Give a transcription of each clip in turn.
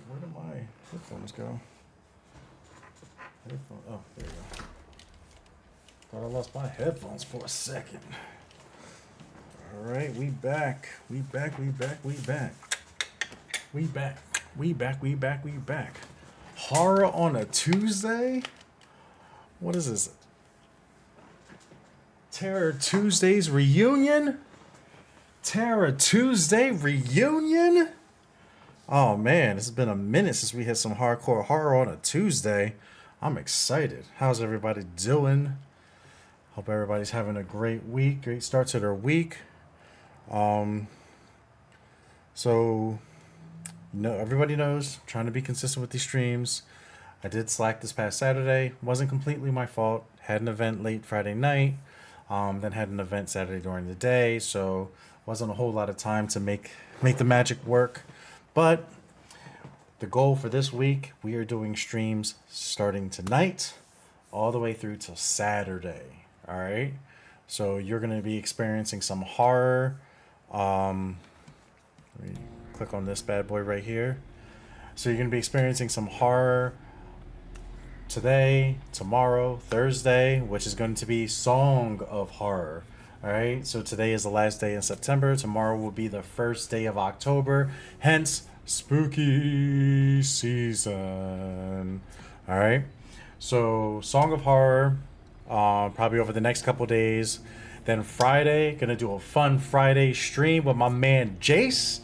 Where did my headphones go? Oh, there you go. Thought I lost my headphones for a second. All right, we back. We back. We back. We back. We back. We back. We back. We back. Horror on a Tuesday? What is this? Terror Tuesdays reunion? Terror Tuesday reunion? Oh man, it's been a minute since we had some hardcore horror on a Tuesday. I'm excited. How's everybody doing? Hope everybody's having a great week, great start to their week. So everybody knows, I'm trying to be consistent with these streams. I did slack this past Saturday. Wasn't completely my fault. Had an event late Friday night. Then had an event Saturday during the day, so wasn't a whole lot of time to make the magic work. But the goal for this week, we are doing streams starting tonight all the way through till Saturday. All right. So you're going to be experiencing some horror. Let me click on this bad boy right here. So you're going to be experiencing some horror today, tomorrow, Thursday, which is going to be Song of Horror. All right, so today is the last day in September. Tomorrow will be the first day of October, hence spooky season. All right, so Song of Horror, probably over the next couple days. Then Friday, gonna do a fun Friday stream with my man Jace.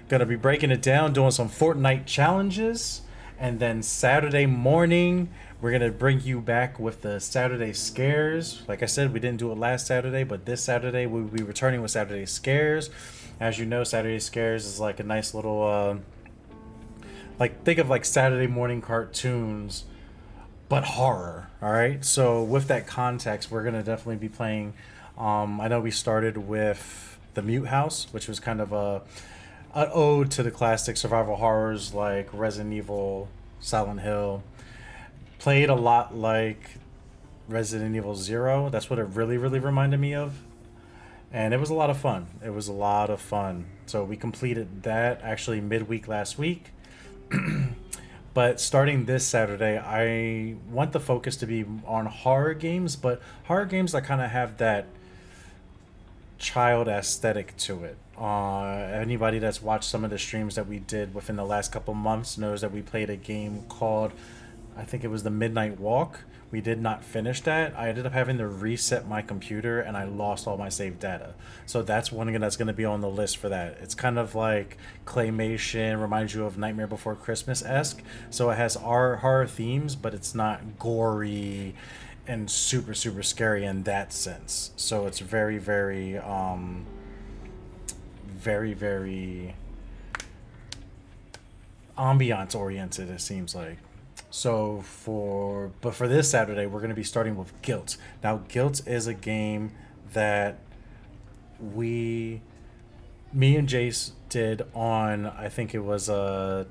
Gonna be breaking it down, doing some Fortnite challenges. And then Saturday morning, we're going to bring you back with the Saturday Scares. Like I said, we didn't do it last Saturday, but this Saturday we'll be returning with Saturday Scares. As you know, Saturday Scares is like a nice little, think of like Saturday morning cartoons, but horror. All right. So with that context, we're going to definitely be playing. I know we started with the Mute House, which was kind of an ode to the classic survival horrors like Resident Evil, Silent Hill. Played a lot like Resident Evil 0. That's what it really, really reminded me of. And it was a lot of fun. It was a lot of fun. So we completed that actually midweek last week. But starting this Saturday, I want the focus to be on horror games, but horror games that kind of have that child aesthetic to it. Anybody that's watched some of the streams that we did within the last couple months knows that we played a game called, I think it was the Midnight Walk. We did not finish that. I ended up having to reset my computer and I lost all my saved data. So that's one that's going to be on the list for that. It's kind of like claymation, reminds you of Nightmare Before Christmas-esque. So it has horror themes, but it's not gory and super, super scary in that sense. So it's very, very, very ambiance oriented, it seems like. So for this Saturday, we're going to be starting with Guilt. Now, Guilt is a game that me and Jace did on, I think it was a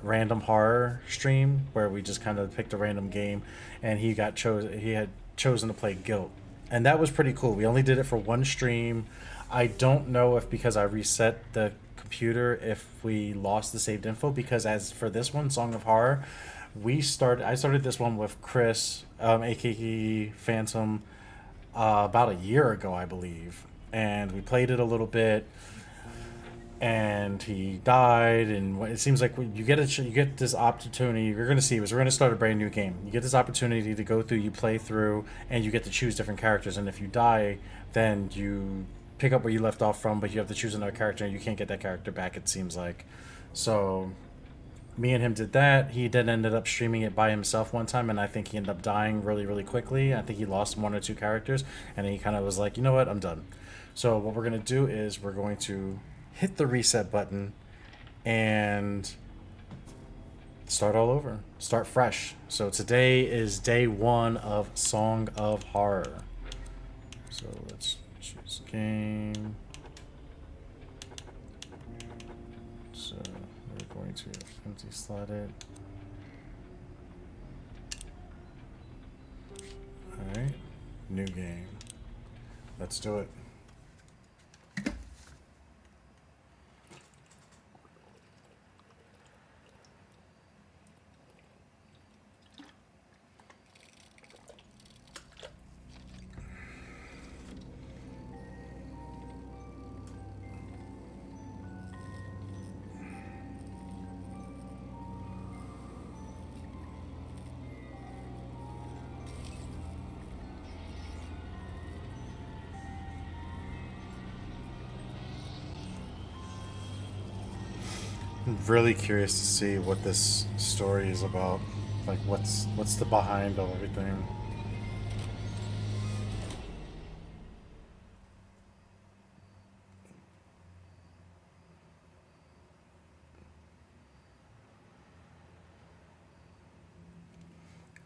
random horror stream where we just kind of picked a random game, and he had chosen to play Guilt, and that was pretty cool. We only did it for one stream. I don't know if because I reset the computer if we lost the saved info, because as for this one, Song of Horror, I started this one with Chris, aka Phantom, about a year ago, I believe, and we played it a little bit, and he died, and it seems like you get this opportunity. You're going to see, we're going to start a brand new game. You get this opportunity to go through, you play through, and you get to choose different characters, and if you die, then you pick up where you left off from, but you have to choose another character, and you can't get that character back, it seems like. So me and him did that. He then ended up streaming it by himself one time, and I think he ended up dying really, really quickly. I think he lost one or two characters, and he kind of was like, you know what, I'm done. So what we're going to do is we're going to hit the reset button and start all over. Start fresh. So today is day one of Song of Horror. So let's choose game. So we're going to empty slot it. Alright, new game. Let's do it. I'm really curious to see what this story is about. Like, what's the behind of everything.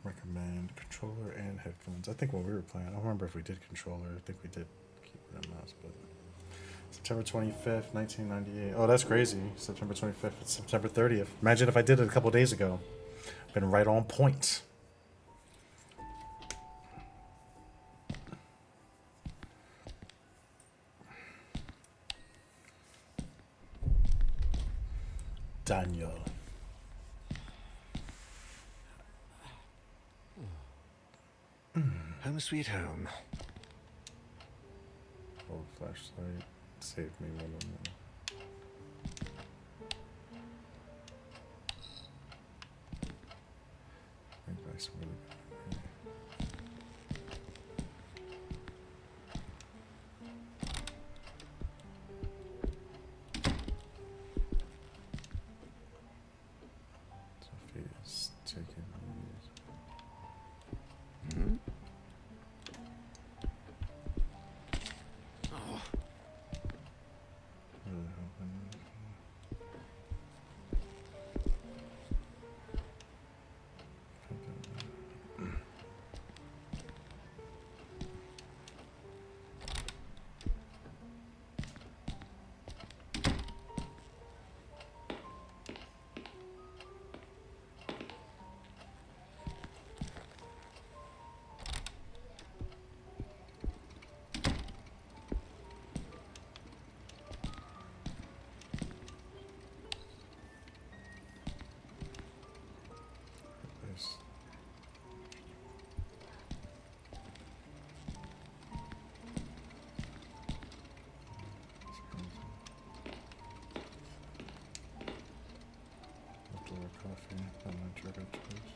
Recommend controller and headphones. I think when we were playing, I don't remember if we did controller. I think we did keyboard and mouse, but September 25th, 1998. Oh, that's crazy. September 25th. It's September 30th. Imagine if I did it a couple days ago. Been right on point. Daniel. Home sweet home. Old flashlight. Save me one of them. I think that's really good. Sophia's taking these. Hmm? Really hoping. There's outdoor coffee. I'm not sure about choice.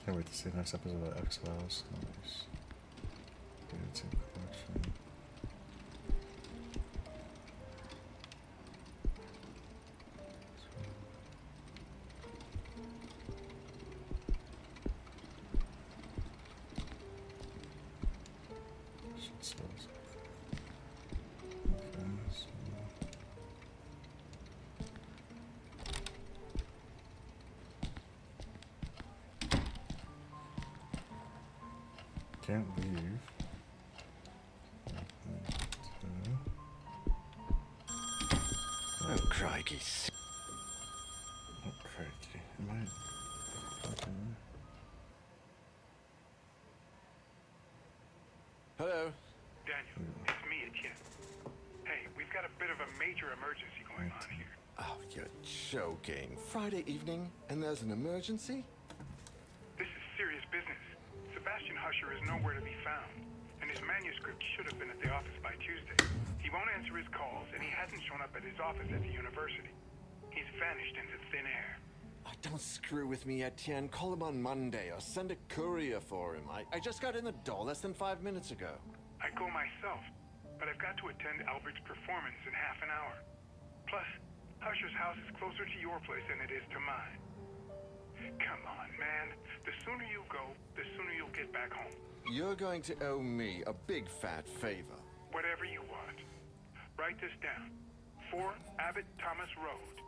Can't wait to see the next episode of X-Files. Nice. Dating collection. Shit sells. Okay, so can't leave. Oh, crikey. Oh, crikey. Am I fucking... Hello. Daniel, it's me, Etienne. Hey, we've got a bit of a major emergency going on here. Oh, you're joking. Friday evening, and there's an emergency? This is serious business. Sebastian Husher is nowhere to be found, and his manuscript should have been at the office by Tuesday. He won't answer his calls, and he hasn't shown up at his office at the university. He's vanished into thin air. Oh, don't screw with me, Etienne. Call him on Monday or send a courier for him. I just got in the door less than 5 minutes ago. I'd go myself, but I've got to attend Albert's performance in half an hour. Plus, Husher's house is closer to your place than it is to mine. Come on, man. The sooner you go, the sooner you'll get back home. You're going to owe me a big fat favor. Whatever you want. Write this down. 4 Abbott Thomas Road,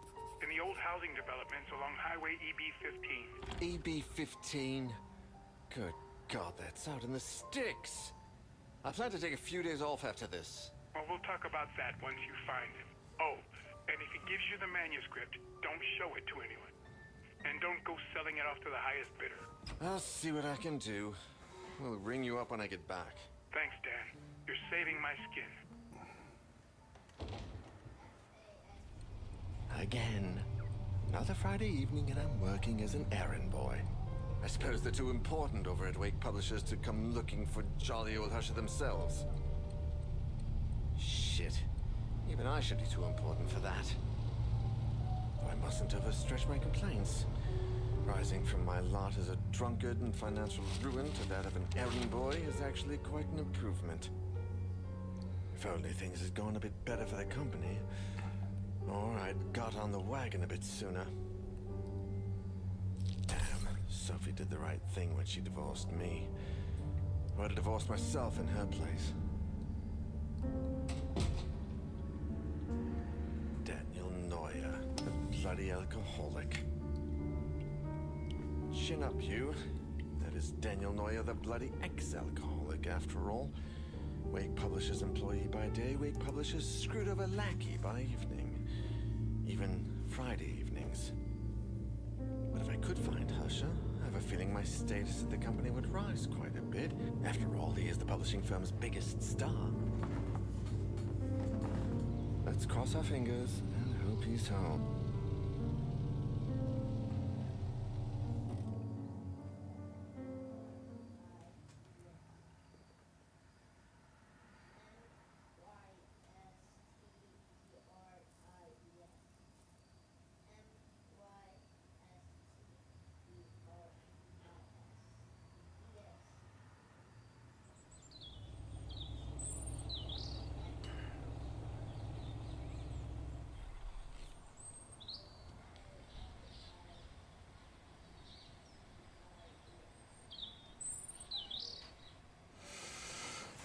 in the old housing developments along Highway EB-15. EB-15? Good God, that's out in the sticks. I plan to take a few days off after this. Well, we'll talk about that once you find him. Oh, and if he gives you the manuscript, don't show it to anyone. And don't go selling it off to the highest bidder. I'll see what I can do. We'll ring you up when I get back. Thanks, Dan. You're saving my skin. Again. Another Friday evening and I'm working as an errand boy. I suppose they're too important over at Wake Publishers to come looking for jolly old Husher themselves. Shit. Even I should be too important for that. Though I mustn't overstretch my complaints, or I Rising from my lot as a drunkard and financial ruin to that of an errand boy is actually quite an improvement. If only things had gone a bit better for the company, or I'd got on the wagon a bit sooner. Damn, Sophie did the right thing when she divorced me. Or I'd have divorced myself in her place. Daniel Neuer, the bloody alcoholic. Chin up, you. That is Daniel Neuer, the bloody ex-alcoholic, after all. Wake Publishers employee by day, Wake Publishers screwed over lackey by evening. Even Friday evenings. But if I could find Herscher, I have a feeling my status at the company would rise quite a bit. After all, he is the publishing firm's biggest star. Let's cross our fingers and hope he's home.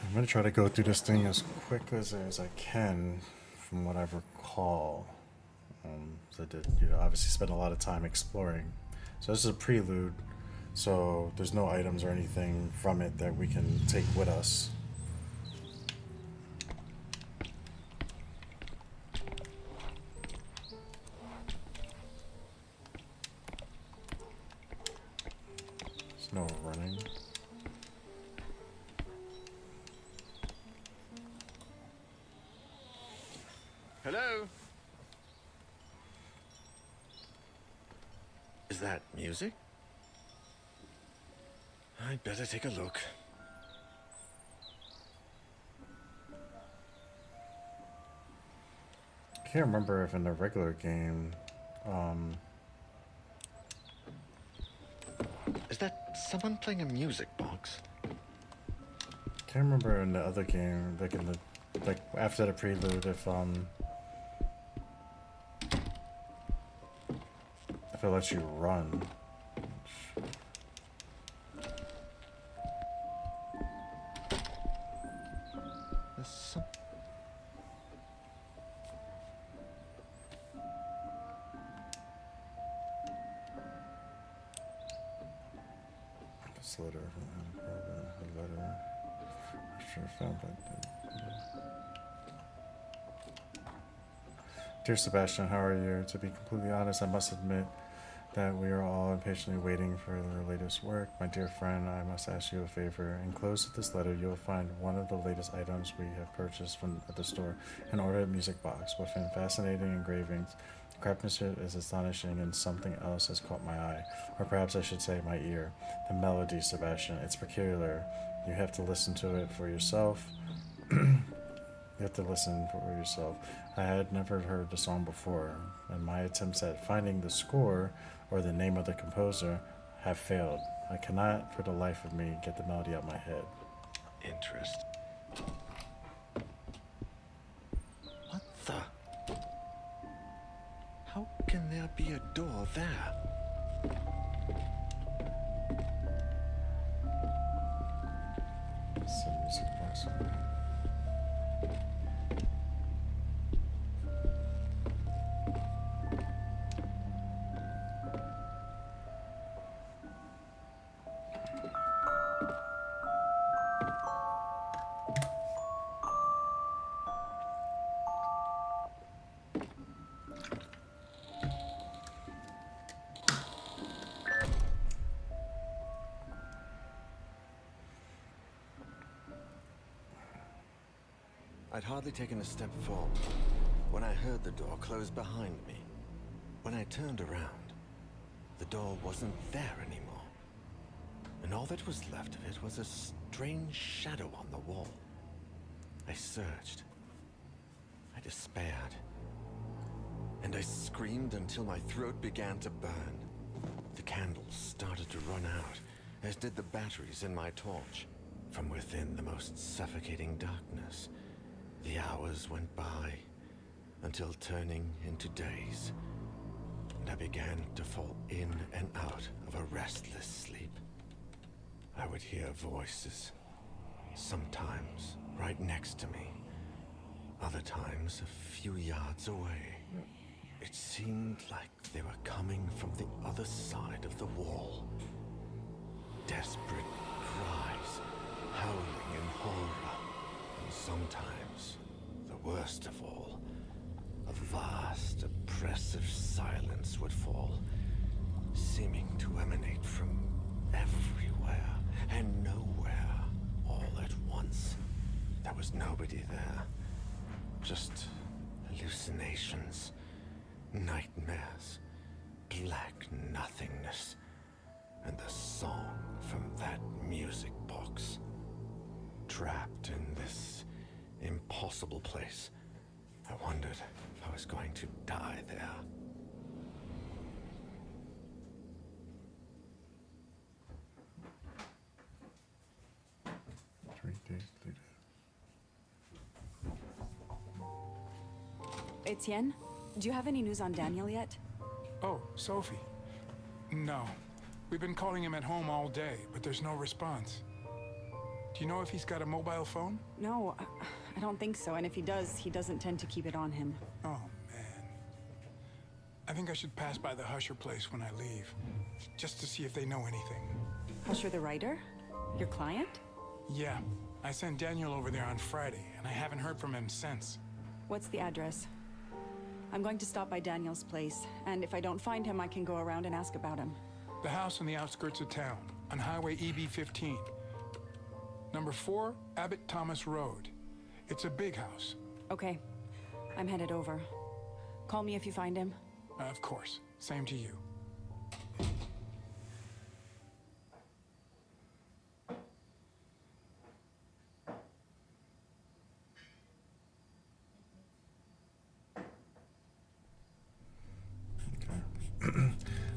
I'm gonna try to go through this thing as quick as I can, from what I recall. So I did, obviously spend a lot of time exploring. So this is a prelude, so there's no items or anything from it that we can take with us. There's no running. Hello? Is that music? I'd better take a look. I can't remember if in the regular game, Is that someone playing a music box? can't remember in the other game, like after the prelude, if it lets you run. There's some... This letter from a letter. I'm sure I found that. Dear Sebastian, how are you? To be completely honest, I must admit that we are all impatiently waiting for the latest work. My dear friend, I must ask you a favor. Enclosed with this letter, you will find one of the latest items we have purchased from at the store, an ordered music box with fascinating engravings. The craftsmanship is astonishing, and something else has caught my eye, or perhaps I should say my ear. The melody, Sebastian. It's peculiar. You have to listen to it for yourself. You have to listen for yourself. I had never heard the song before, and my attempts at finding the score or the name of the composer have failed. I cannot, for the life of me, get the melody out of my head. Interest. What the? How can there be a door there? It's a music box. I'd hardly taken a step forward when I heard the door close behind me. When I turned around, the door wasn't there anymore. And all that was left of it was a strange shadow on the wall. I searched. I despaired. And I screamed until my throat began to burn. The candles started to run out, as did the batteries in my torch. From within the most suffocating darkness, the hours went by, until turning into days, and I began to fall in and out of a restless sleep. I would hear voices, sometimes right next to me, other times a few yards away. It seemed like they were coming from the other side of the wall. Desperate cries, howling in horror, and sometimes, the worst of all, a vast, oppressive silence would fall, seeming to emanate from everywhere and nowhere all at once. There was nobody there, just hallucinations, nightmares, black nothingness, and the song from that music box. Trapped in this impossible place, I wondered if I was going to die there. Etienne, do you have any news on Daniel yet? Oh, Sophie. No. We've been calling him at home all day, but there's no response. Do you know if he's got a mobile phone? No, I don't think so. And if he does, he doesn't tend to keep it on him. Oh, man. I think I should pass by the Husher place when I leave, just to see if they know anything. Husher the writer? Your client? Yeah. I sent Daniel over there on Friday, and I haven't heard from him since. What's the address? I'm going to stop by Daniel's place, and if I don't find him, I can go around and ask about him. The house on the outskirts of town, on Highway EB-15. Number 4, Abbott Thomas Road. It's a big house. Okay. I'm headed over. Call me if you find him. Of course. Same to you.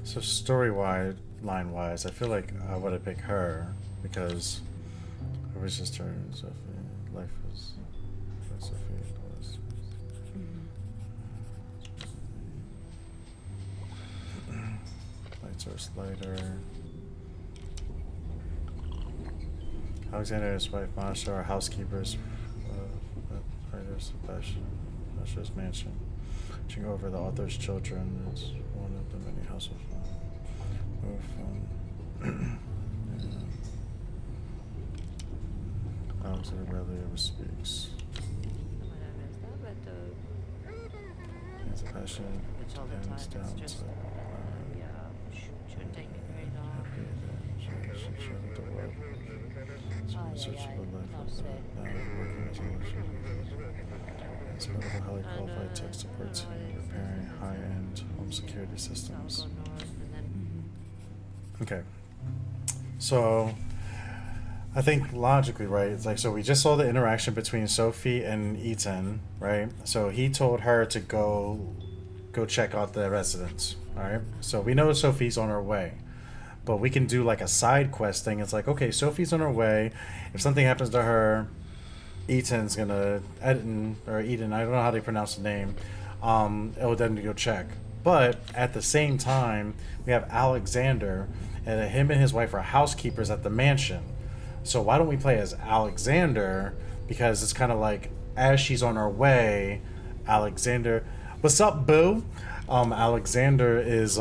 So line-wise, I feel like I would have picked her because it was just her and Sophie. Life is Sophie. Light source lighter. Alexander and his wife Masha are housekeepers at writer Masha's mansion. Watching over the author's children is one of the many households. Alexander rarely ever speaks. He has a passion hands down to the world. So in search of a life of now working as a as part of a highly qualified tech support team repairing high-end home security systems. Okay. So I think logically, right, it's like, so we just saw the interaction between Sophie and Ethan, right? So he told her to go check out the residence, all right? So we know Sophie's on her way, but we can do like a side quest thing. It's like, okay, Sophie's on her way. If something happens to her, Ethan's gonna, Eden, I don't know how they pronounce the name, it'll then go check. But at the same time, we have Alexander, and him and his wife are housekeepers at the mansion. So why don't we play as Alexander? Because it's kind of like, as she's on her way, Alexander, what's up, boo? Alexander is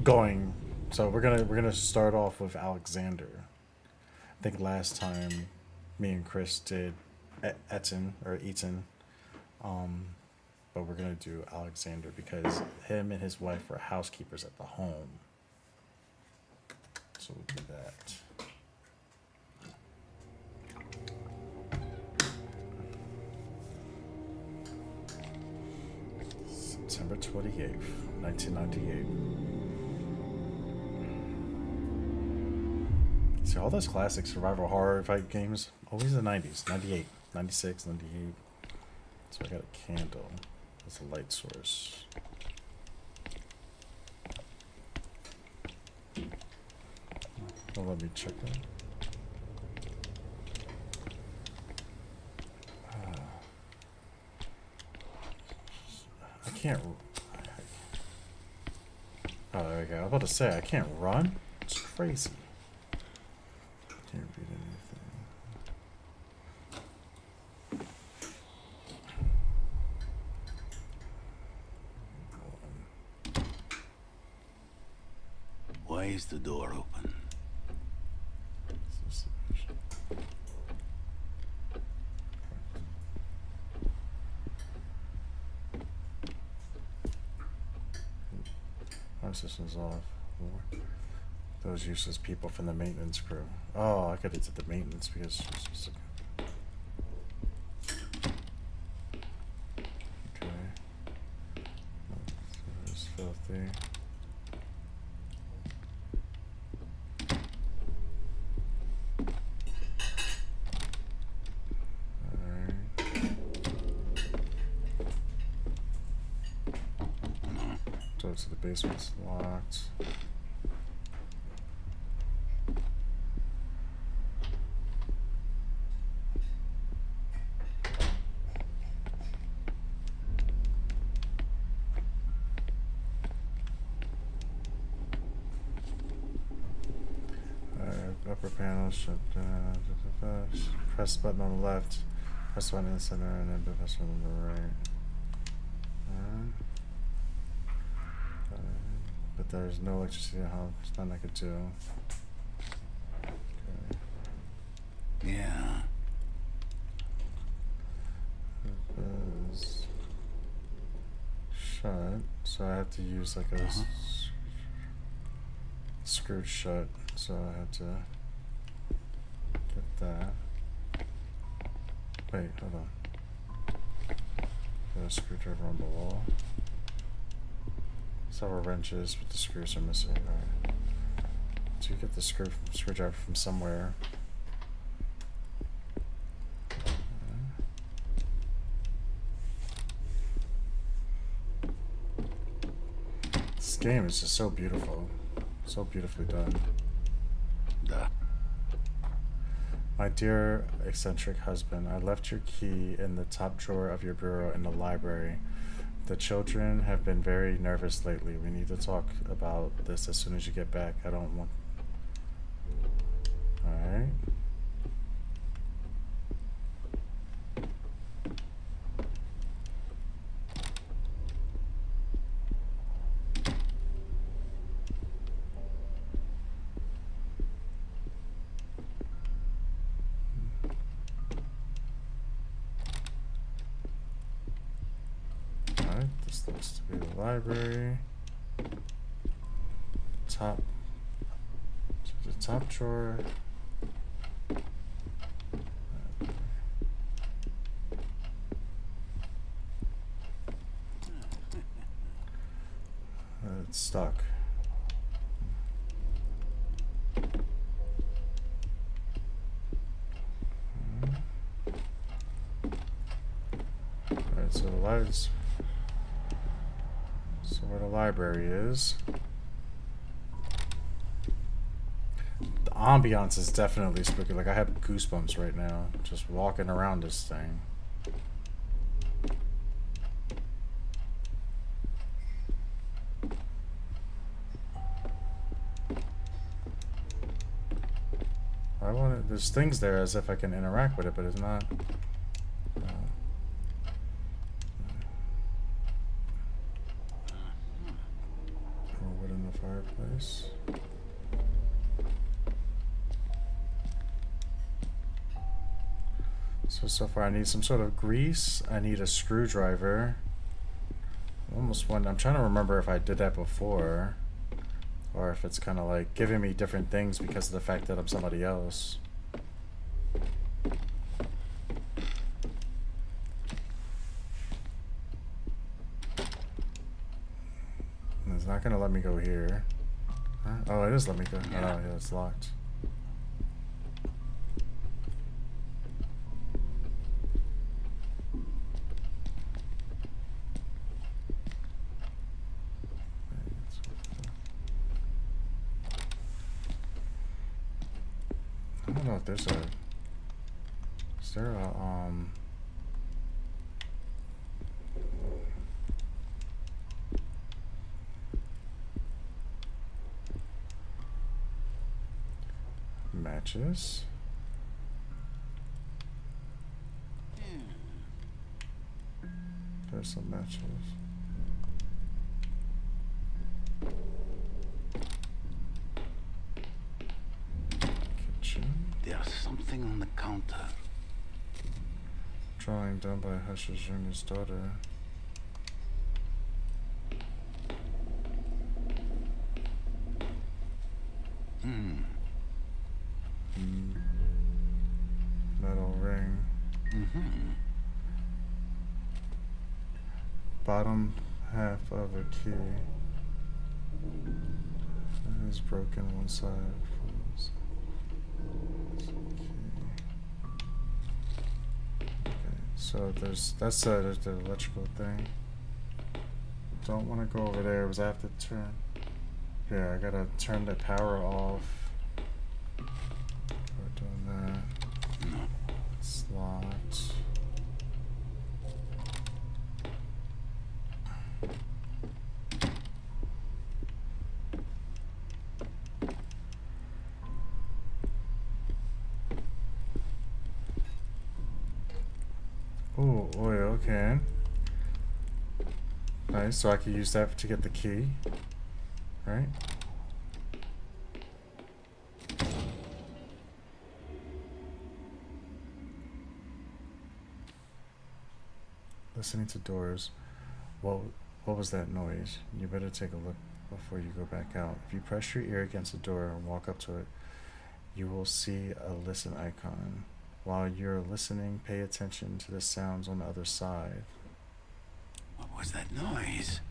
going. So we're gonna start off with Alexander. I think last time me and Chris did Ethan. But we're gonna do Alexander because him and his wife were housekeepers at the home. So we'll do that. September 28th, 1998. See, all those classic survival horror fight games, always the 90s, 98, 96, 98. So I got a candle. That's a light source. Don't let me check it. I can't. Oh, there we go. I was about to say, I can't run? It's crazy. Can't read anything. Why is the door open? My system's off. Those useless people from the maintenance crew. Oh, I could have did the maintenance because it's just okay. It's filthy. So the basement's locked. Upper panel, shut down. Press button on the left. Press button in the center, and then press button on the right. But there's no electricity at home. There's nothing I could do. Okay. Yeah. It is shut, so I have to use like a screw shut. So I have to get that. Wait, hold on. Got a screwdriver on the wall. Several wrenches, but the screws are missing. Alright. So you get the screwdriver from somewhere. This game is just so beautiful. So beautifully done. Duh. My dear eccentric husband, I left your key in the top drawer of your bureau in the library. The children have been very nervous lately. We need to talk about this as soon as you get back. I don't want... Alright. This looks to be the library. Top. The top drawer. It's stuck. Alright, so the lights. So where the library is. The ambiance is definitely spooky. Like I have goosebumps right now just walking around this thing. I want it. There's things there as if I can interact with it, but it's not. Wood in the fireplace. So far I need some sort of grease. I need a screwdriver. Almost one. I'm trying to remember if I did that before, or if it's kind of like giving me different things because of the fact that I'm somebody else. And it's not gonna let me go here. Huh? Oh, it is let me go. Oh, yeah, it's locked. I don't know if there's a... Is there a, matches? There's some matches. Kitchen. There's something on the counter. Drawing done by Hush's Jr.'s daughter. Metal ring. Bottom half of a key. It is broken one side. Okay, so that's the electrical thing. Don't want to go over there because I have to turn. Yeah, I gotta turn the power off. We're doing that. Slot. Oh, oil can. Nice, so I can use that to get the key. Right? Listening to doors. What was that noise? You better take a look before you go back out. If you press your ear against the door and walk up to it, you will see a listen icon. While you're listening, pay attention to the sounds on the other side. What was that noise?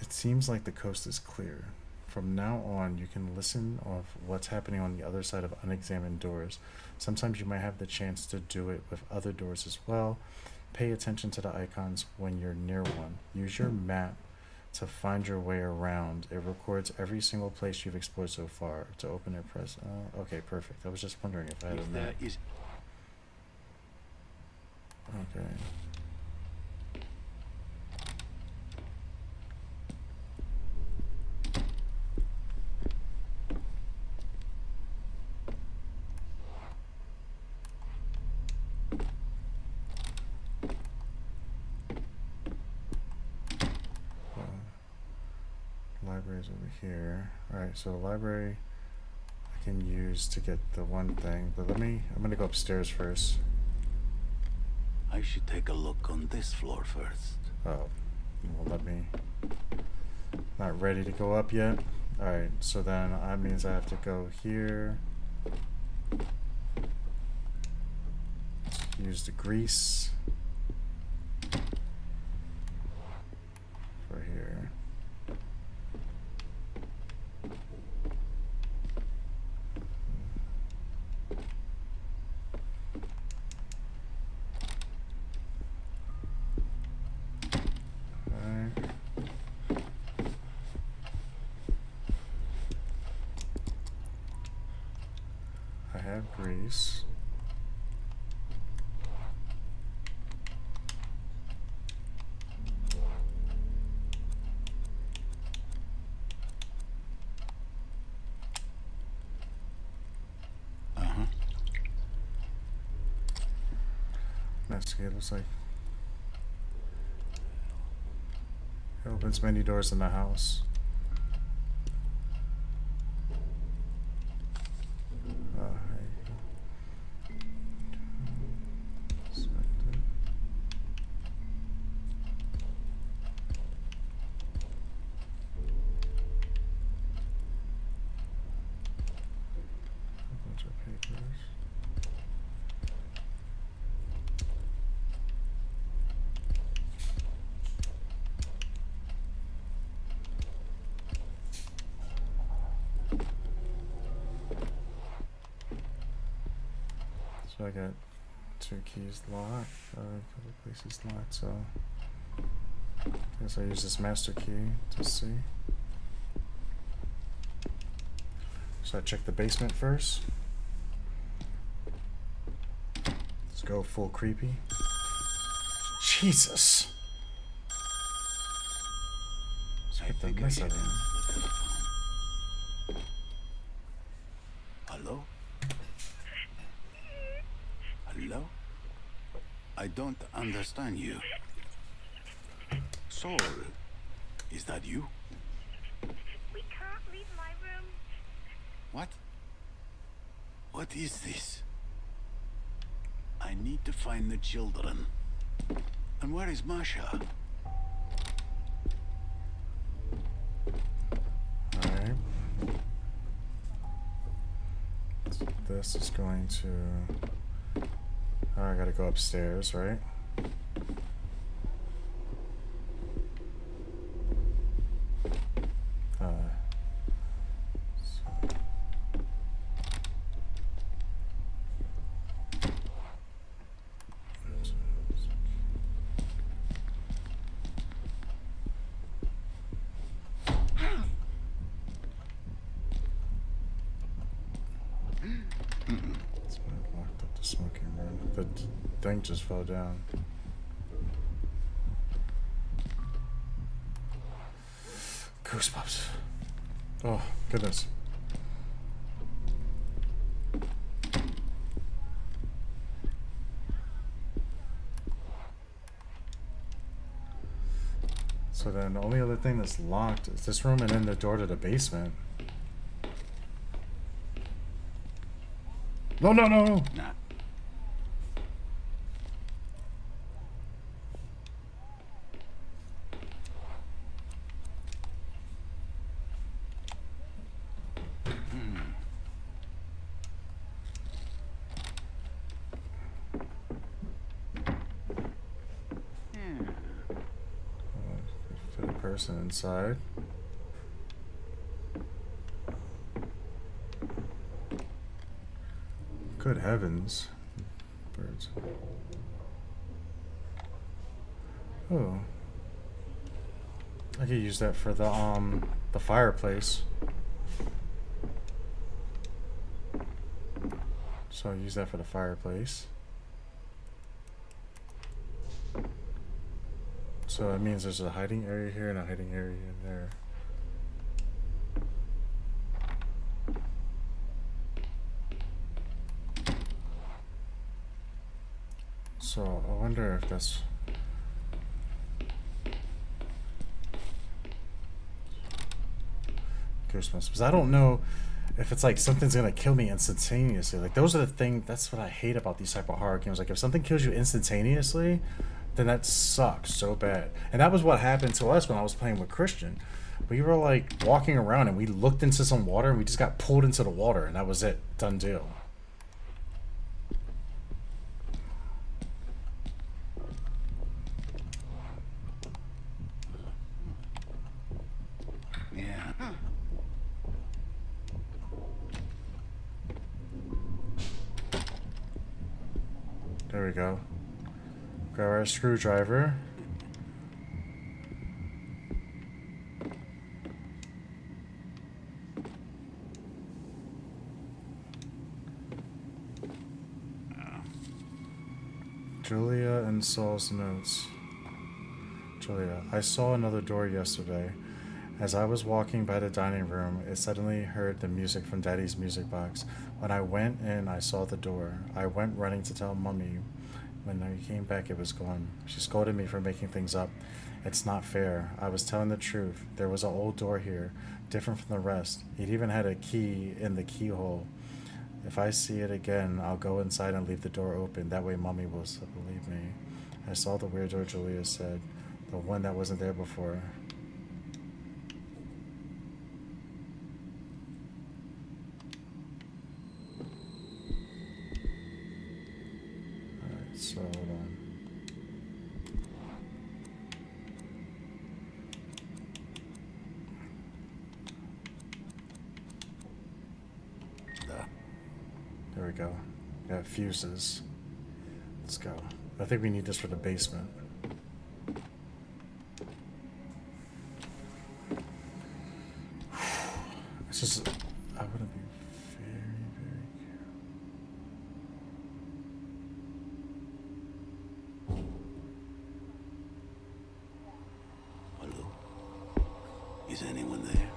It seems like the coast is clear. From now on, you can listen of what's happening on the other side of unexamined doors. Sometimes you might have the chance to do it with other doors as well. Pay attention to the icons when you're near one. Use your map to find your way around. It records every single place you've explored so far. To open it, press... okay, perfect. I was just wondering if I had a If map. there is... Okay. Library's over here. Alright, so the library I can use to get the one thing, but I'm gonna go upstairs first. I should take a look on this floor first. Oh, well, let me. Not ready to go up yet. Alright, so then that means I have to go here. Use the grease. For here. Alright. I have grease. Investigate, looks like it opens many doors in the house. Selected. A bunch of papers. So I got 2 keys locked, a couple places locked, so I guess I use this master key to see. So I check the basement first. Let's go full creepy. Jesus! Let's get the mess out of him. Hello? Hello? I don't understand you. Saul, is that you? We can't leave my room. What? What is this? I need to find the children. And where is Masha? Alright. So this is going to... Oh, I gotta go upstairs, right? Locked up the smoking room. The thing just fell down. Goosebumps. Oh, goodness. So then the only other thing that's locked is this room and then the door to the basement. No, no, no, no. Nah. Fit a person inside. Good heavens. Birds. Oh. I could use that for the fireplace. So I'll use that for the fireplace. So that means there's a hiding area here and a hiding area in there. So I wonder if that's... Goosebumps. Because I don't know if it's like something's gonna kill me instantaneously. Like those are the thing. That's what I hate about these type of horror games. Like if something kills you instantaneously, then that sucks so bad. And that was what happened to us when I was playing with Christian. We were like walking around and we looked into some water and we just got pulled into the water and that was it. Done deal. Yeah. There we go. Grab our screwdriver. Julia and Saul's notes. Julia, I saw another door yesterday. As I was walking by the dining room, I suddenly heard the music from Daddy's music box. When I went in, I saw the door. I went running to tell Mummy. When I came back, it was gone. She scolded me for making things up. It's not fair. I was telling the truth. There was an old door here, different from the rest. It even had a key in the keyhole. If I see it again, I'll go inside and leave the door open. That way Mummy will believe me. I saw the weird door, Julia said. The one that wasn't there before. Alright, so hold on. There we go. Got fuses. Let's go. I think we need this for the basement. It's just, I want to be very, very Hello? Is anyone there?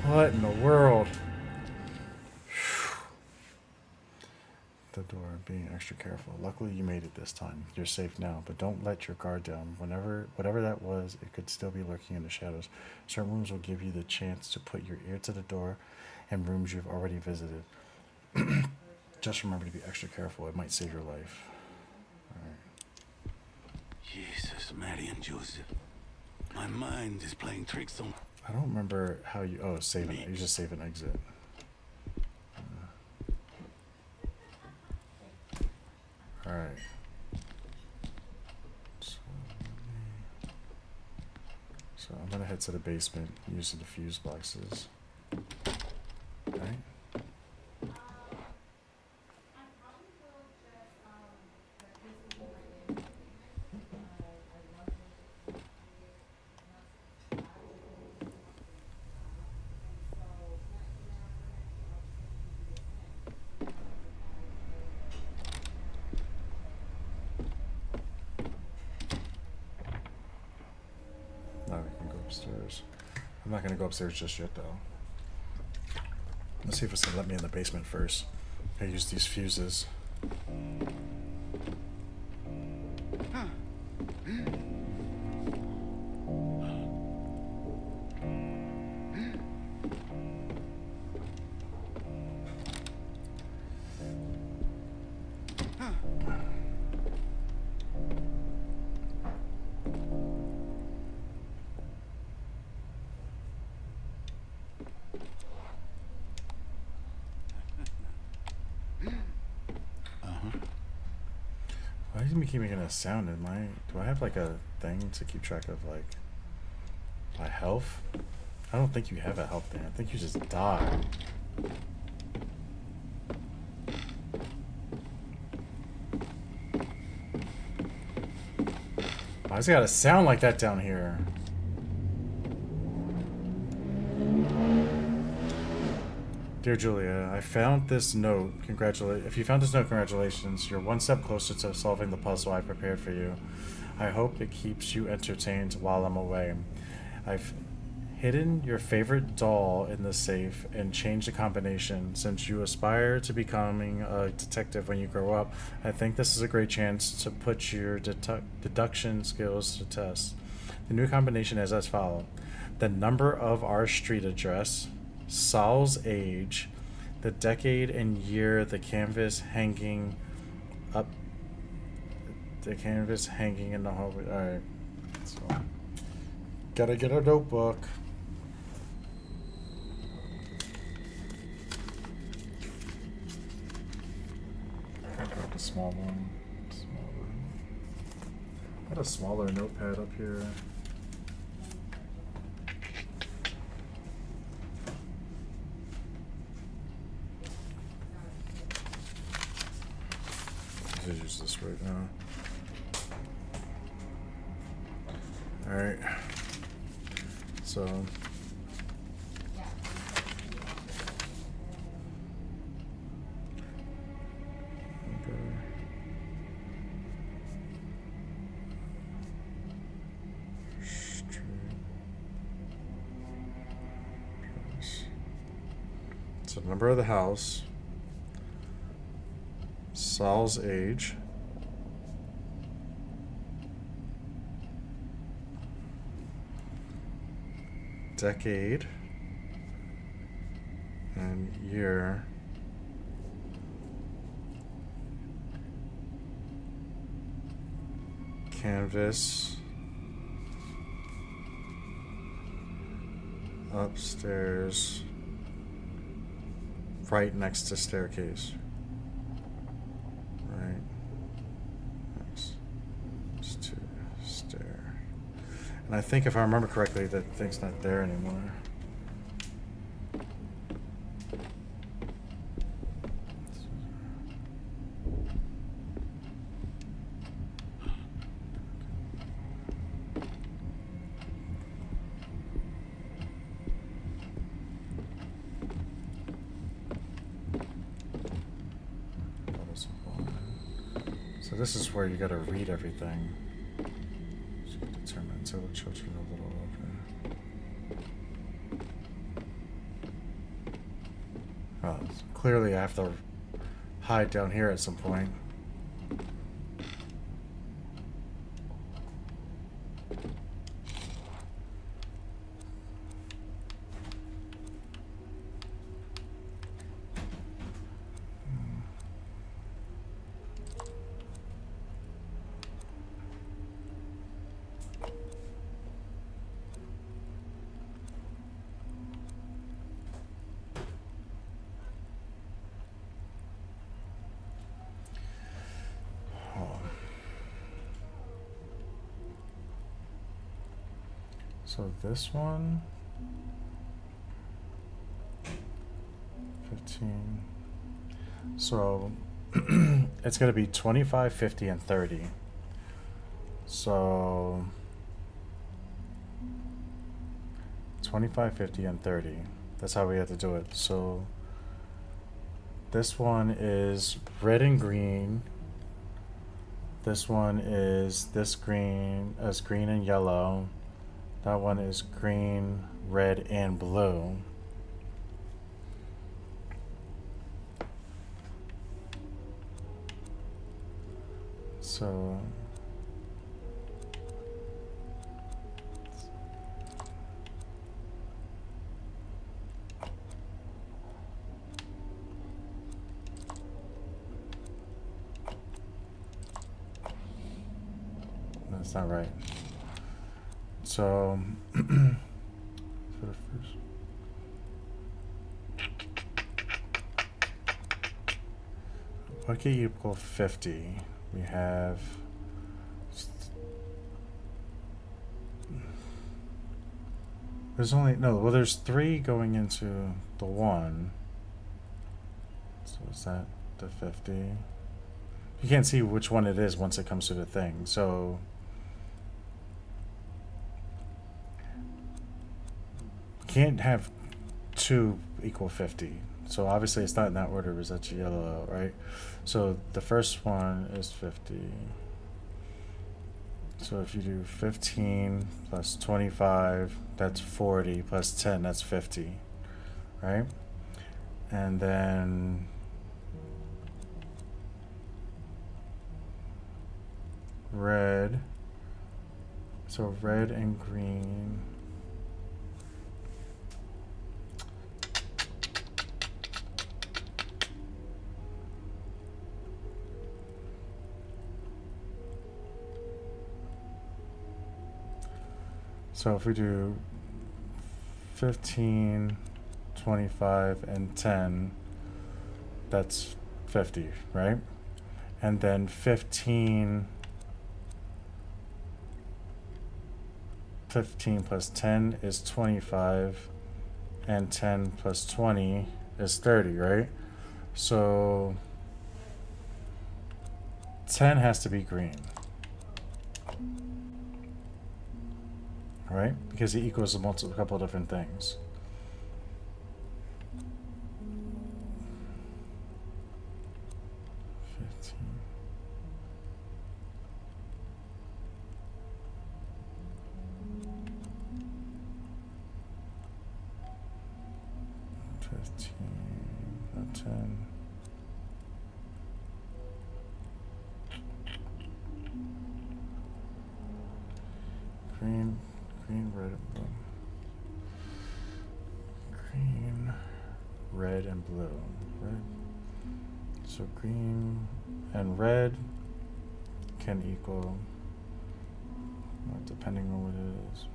What in the world? The door, being extra careful. Luckily you made it this time. You're safe now, but don't let your guard down. Whatever that was, it could still be lurking in the shadows. Certain rooms will give you the chance to put your ear to the door, and rooms you've already visited. Just remember to be extra careful. It might save your life. Alright. Jesus, Mary and Joseph. My mind is playing tricks on... I don't remember how you... Oh, save it. You just save an exit. Alright. So I'm gonna head to the basement using the fuse boxes. Alright. Now we can go upstairs. I'm not gonna go upstairs just yet though. Let's see if it's gonna let me in the basement first. I use these fuses. Why does it keep making a sound? Do I have like a thing to keep track of like my health? I don't think you have a health thing. I think you just die. Why does it gotta sound like that down here? Dear Julia, I found this note. If you found this note, congratulations. You're one step closer to solving the puzzle I prepared for you. I hope it keeps you entertained while I'm away. I've hidden your favorite doll in the safe and changed the combination. Since you aspire to becoming a detective when you grow up, I think this is a great chance to put your deduction skills to test. The new combination is as follows: the number of our street address, Saul's age, the decade and year the canvas hanging in the hallway. Alright, so gotta get a notebook. I got the small one. Got a smaller notepad up here. I'll use this right now. Alright. So so number of the house, Saul's age, decade and year Canvas. Upstairs. Right next to staircase. Right next to stair. And I think if I remember correctly, that thing's not there anymore. So this is where you gotta read everything. So you determine until the children are a little older. Oh, so clearly I have to hide down here at some point. So this one, 15. So it's going to be 25, 50, and 30. So 25, 50, and 30. That's how we have to do it. So this one is red and green. This one is this green as green and yellow. That one is green, red, and blue. So that's not right. So for the first, what can equal 50? We have there's only well there's 3 going into the 1. So is that the 50? You can't see which one it is once it comes to the thing. So can't have 2 equal 50. So obviously it's not in that order because that's yellow, right? So the first one is 50. So if you do 15 plus 25, that's 40, plus 10, that's 50, right? And then red. So red and green. So if we do 15, 25, and 10, that's 50, right? And then 15 plus 10 is 25, and 10 plus 20 is 30, right? So 10 has to be green. Right? Because it equals a couple of different things. Not 10. Green, red, and blue. Green, red, and blue. Red. So green and red can equal Depending on what it is.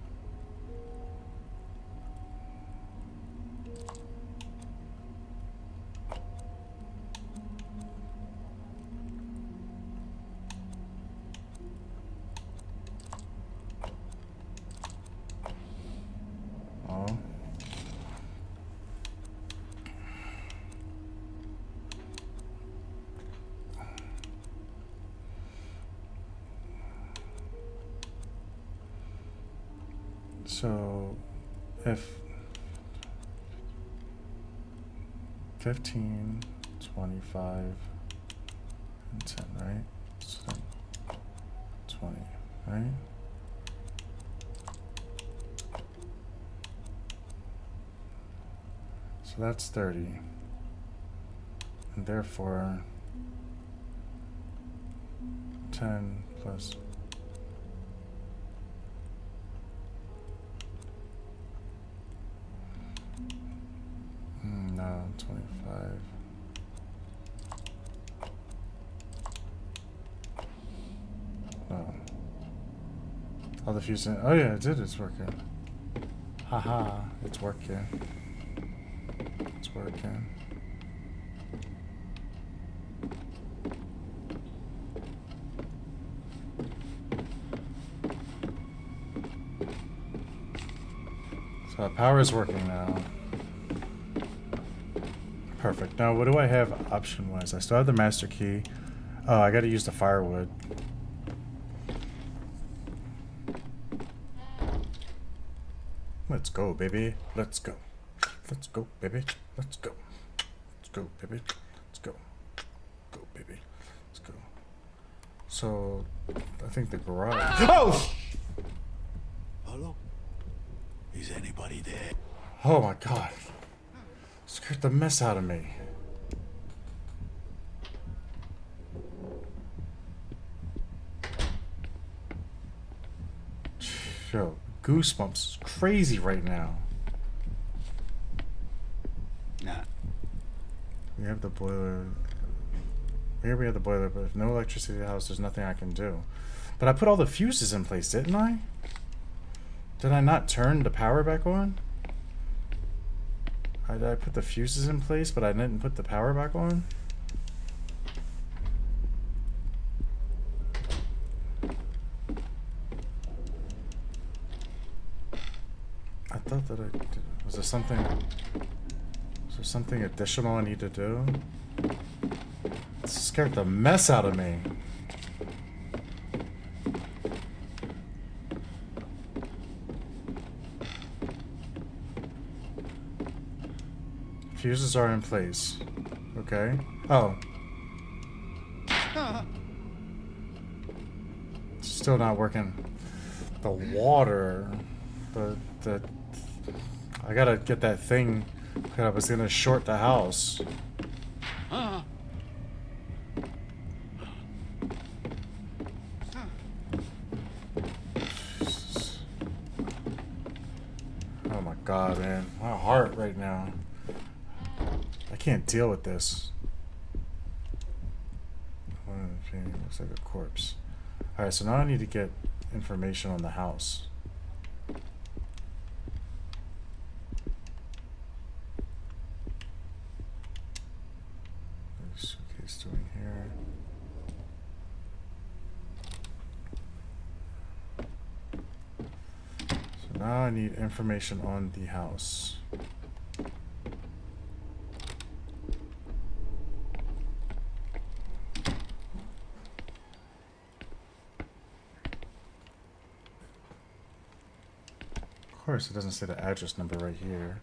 Oh. So, if 15, 25, and 10, right? So then 20, right? So that's 30. And therefore, 10 plus no, 25. No. All the fusing. Oh yeah, it did. It's working. Haha, it's working. It's working. So power is working now. Perfect. Now, what do I have option-wise? I still have the master key. Oh, I gotta use the firewood. Let's go, baby. Let's go. Let's go, baby. Let's go. Let's go, baby. Let's go. Go, baby. Let's go. So, I think the garage... Oh! Hello? Is anybody there? Oh my god. Scared the mess out of me. Yo, goosebumps is crazy right now. Nah. We have the boiler. Here we have the boiler, but if no electricity in the house, there's nothing I can do. But I put all the fuses in place, didn't I? Did I not turn the power back on? I put the fuses in place, but I didn't put the power back on? I thought that I did. Was there something... Was there something additional I need to do? It scared the mess out of me. Fuses are in place. Okay. Oh. Still not working. The water. The I gotta get that thing. I was gonna short the house. Oh my god, man. My heart right now. I can't deal with this. Looks like a corpse. Alright, so now I need to get information on the house. What is Suitcase doing here? So now I need information on the house. Of course, it doesn't say the address number right here.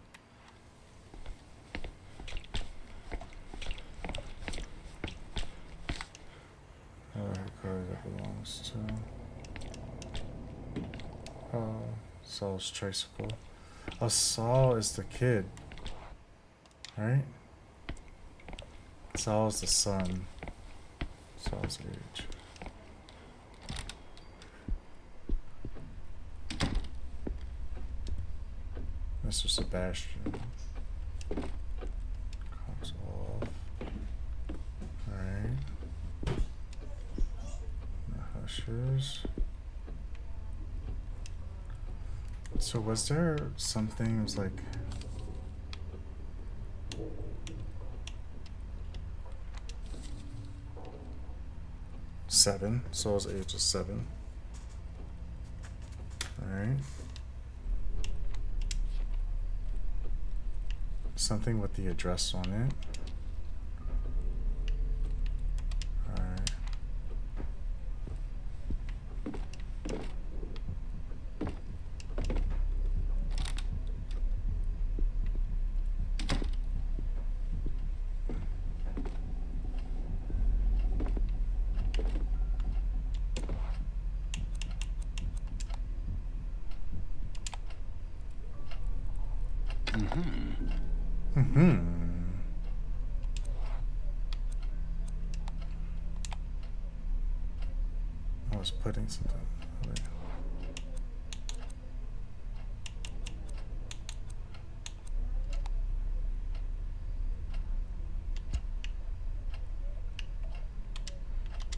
Car that belongs to. Oh, Saul's tricycle. Oh, Saul is the kid, right? Saul's the son. Saul's age. Mr. Sebastian. Comes off. Alright. The Hushers. So was there something? It was like. Seven. So I was age of 7. Alright. Something with the address on it. Alright. I was putting something. Wait.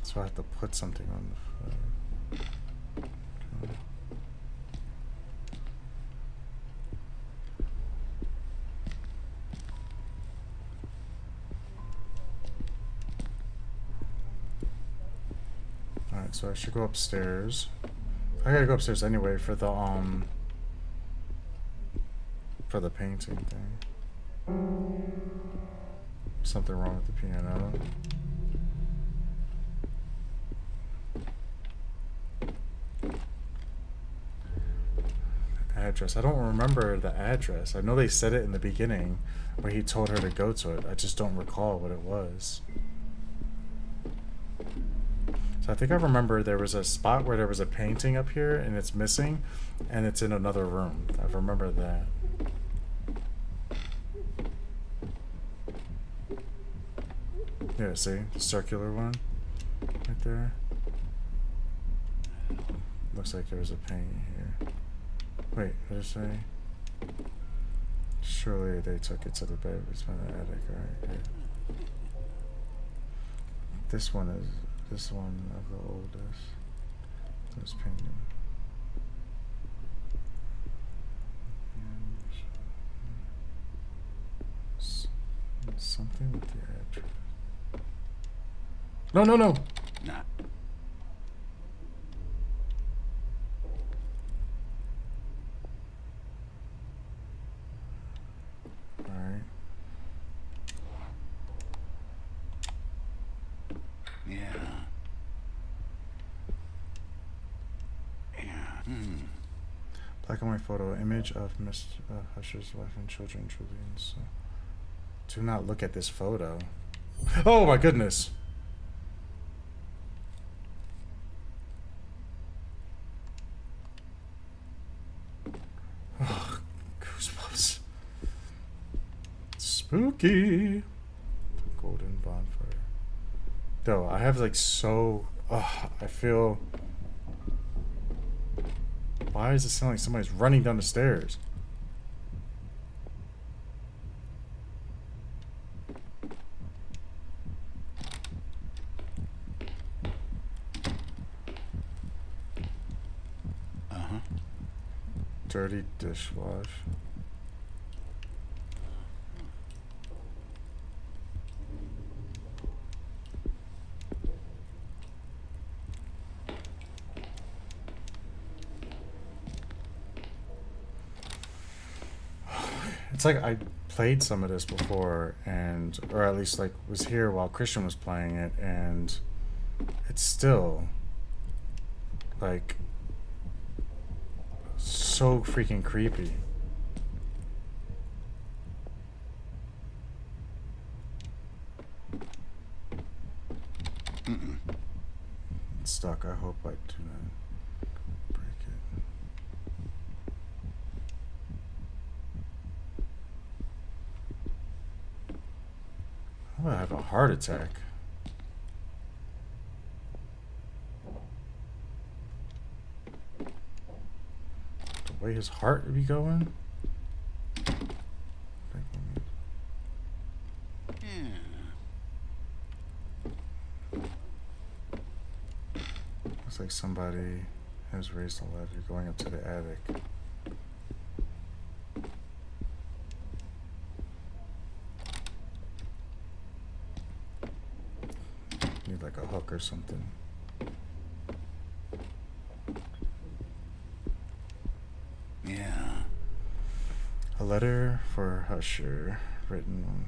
So I have to put something on the phone. Okay. Alright, so I should go upstairs. I gotta go upstairs anyway for the painting thing. Something wrong with the piano. Address. I don't remember the address. I know they said it in the beginning where he told her to go to it. I just don't recall what it was. So I think I remember there was a spot where there was a painting up here and it's missing and it's in another room. I remember that. Yeah, see? The circular one right there. Looks like there was a painting here. Wait, what did it say? Surely they took it to the bed. It's in the attic, right? Yeah. This one is this one of the oldest. This painting. Something with the address. No, no, no. Nah. Alright. Yeah. Yeah. Black and white photo. Image of Mr. Husher's wife and children, Julian. So, do not look at this photo. Oh my goodness. Oh, goosebumps. Spooky. The golden bonfire. Though I have like so. I feel. Why does it sound like somebody's running down the stairs? Dirty dishwash. It's like I played some of this before, and or at least like was here while Christian was playing it, and it's still like so freaking creepy. It's stuck. I hope I do not break it. I'm gonna have a heart attack. The way his heart would be going. Looks like somebody has raised a ladder going up to the attic. Need like a hook or something. Yeah. A letter for Husher, written on.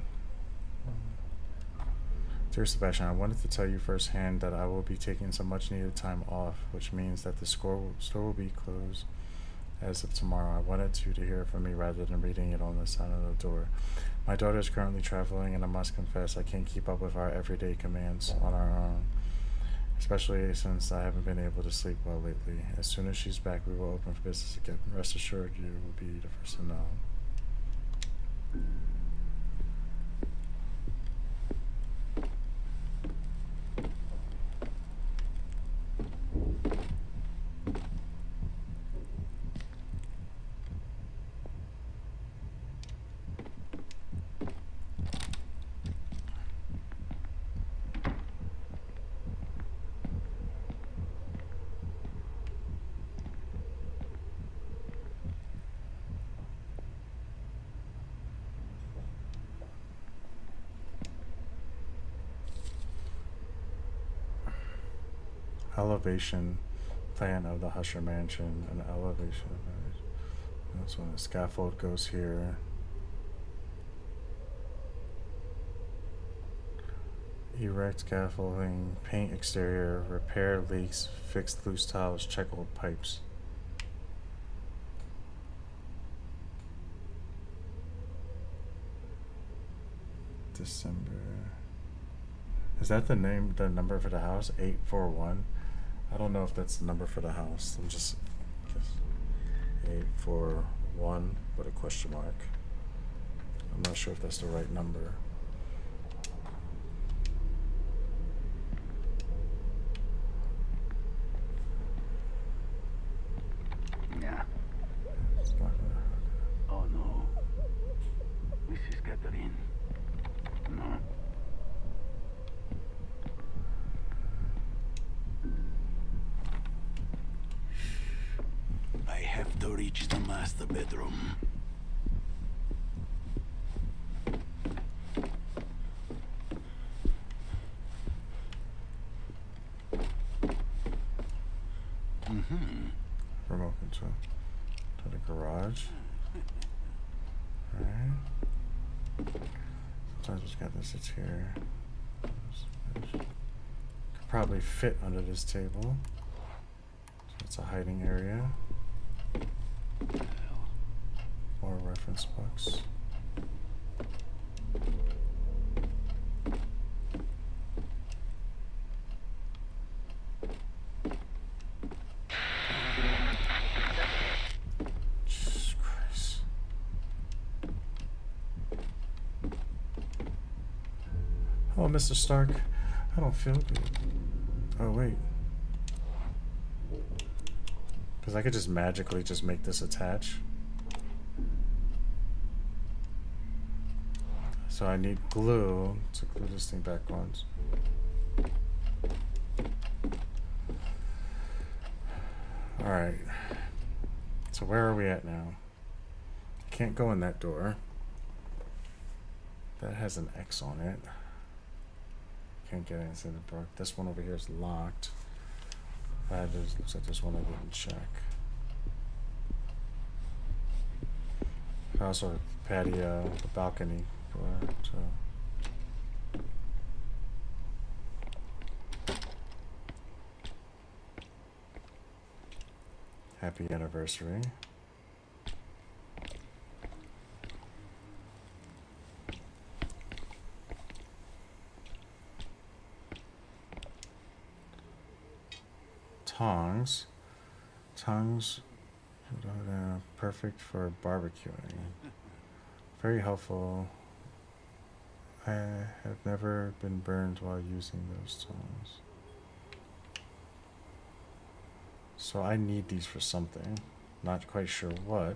Dear Sebastian, I wanted to tell you firsthand that I will be taking some much needed time off, which means that the store will be closed as of tomorrow. I wanted you to hear it from me rather than reading it on the side of the door. My daughter is currently traveling, and I must confess I can't keep up with our everyday commands on our own, especially since I haven't been able to sleep well lately. As soon as she's back, we will open for business again. Rest assured, you will be the first to know. Elevation plan of the Husher Mansion. An elevation. That's when the scaffold goes here. Erect scaffolding, paint exterior, repair leaks, fix loose tiles, check old pipes. December. Is that the number for the house? 841? I don't know if that's the number for the house. I'm just 841 with a question mark. I'm not sure if that's the right number. Yeah. It's not gonna. Oh no. Mrs. Catherine. No. I have to reach the master bedroom. Remote control to the garage. Alright. Sometimes we got this, it's here. Could probably fit under this table. So it's a hiding area. More reference books. Jesus Christ. Oh, Mr. Stark, I don't feel good. Oh, wait. Because I could just magically just make this attach. So I need glue to glue this thing back once. Alright. So where are we at now? Can't go in that door. That has an X on it. Can't get inside the door. This one over here is locked. Looks like there's one I didn't check. Also, patio, the balcony door. So. Happy anniversary. Tongs. Tongs, perfect for barbecuing. Very helpful. I have never been burned while using those tongs. So I need these for something. Not quite sure what.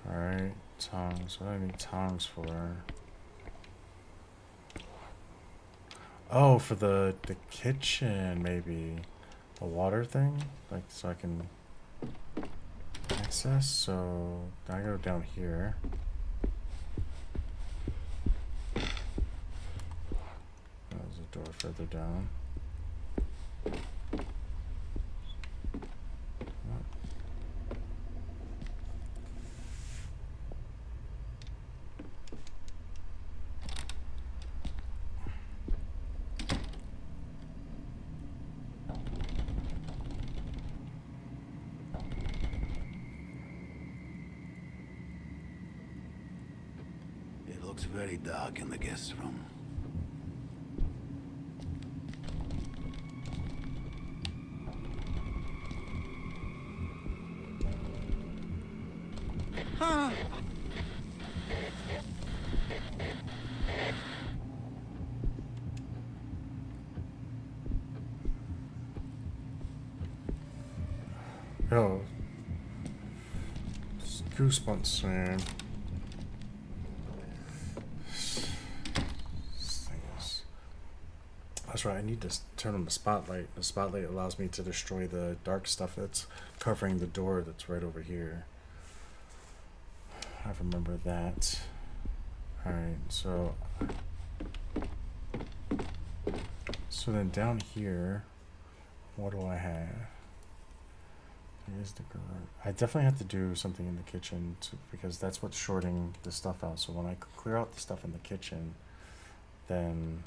Alright, tongs. What do I need tongs for? Oh, for the kitchen, maybe. The water thing? Like, so I can access. So, I go down here. There's a door further down. What? It looks very dark in the guest room. Yo. It's goosebumps, man. This thing is... That's right, I need to turn on the spotlight. The spotlight allows me to destroy the dark stuff that's covering the door that's right over here. I remember that. Alright, so... So then down here, what do I have? Here's the garage. I definitely have to do something in the kitchen because that's what's shorting the stuff out. So when I clear out the stuff in the kitchen, then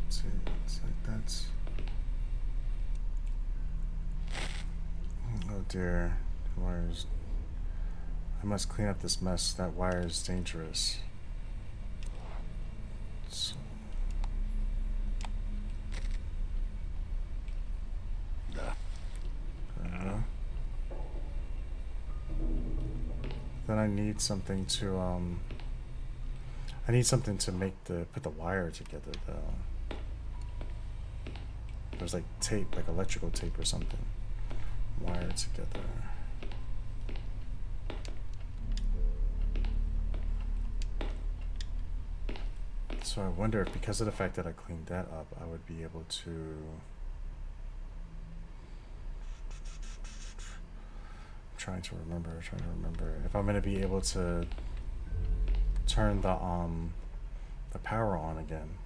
see, it's like that's. Oh dear, wires. I must clean up this mess. That wire is dangerous. So, then I need something to I need something to put the wire together though. There's like tape, like electrical tape or something. Wire together. So I wonder if because of the fact that I cleaned that up, I would be able to. I'm trying to remember if I'm gonna be able to turn the power on again.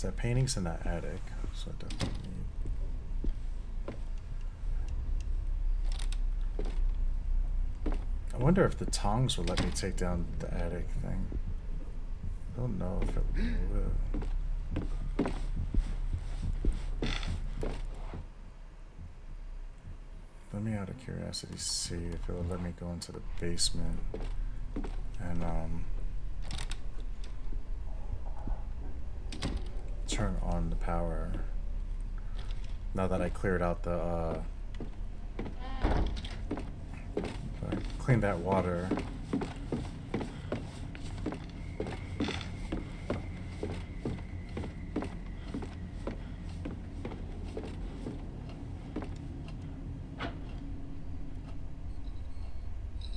That painting's in that attic, so I definitely need. I wonder if the tongs will let me take down the attic thing. I don't know if it will. Let me, out of curiosity, see if it will let me go into the basement and turn on the power now that I cleared out the I cleaned that water.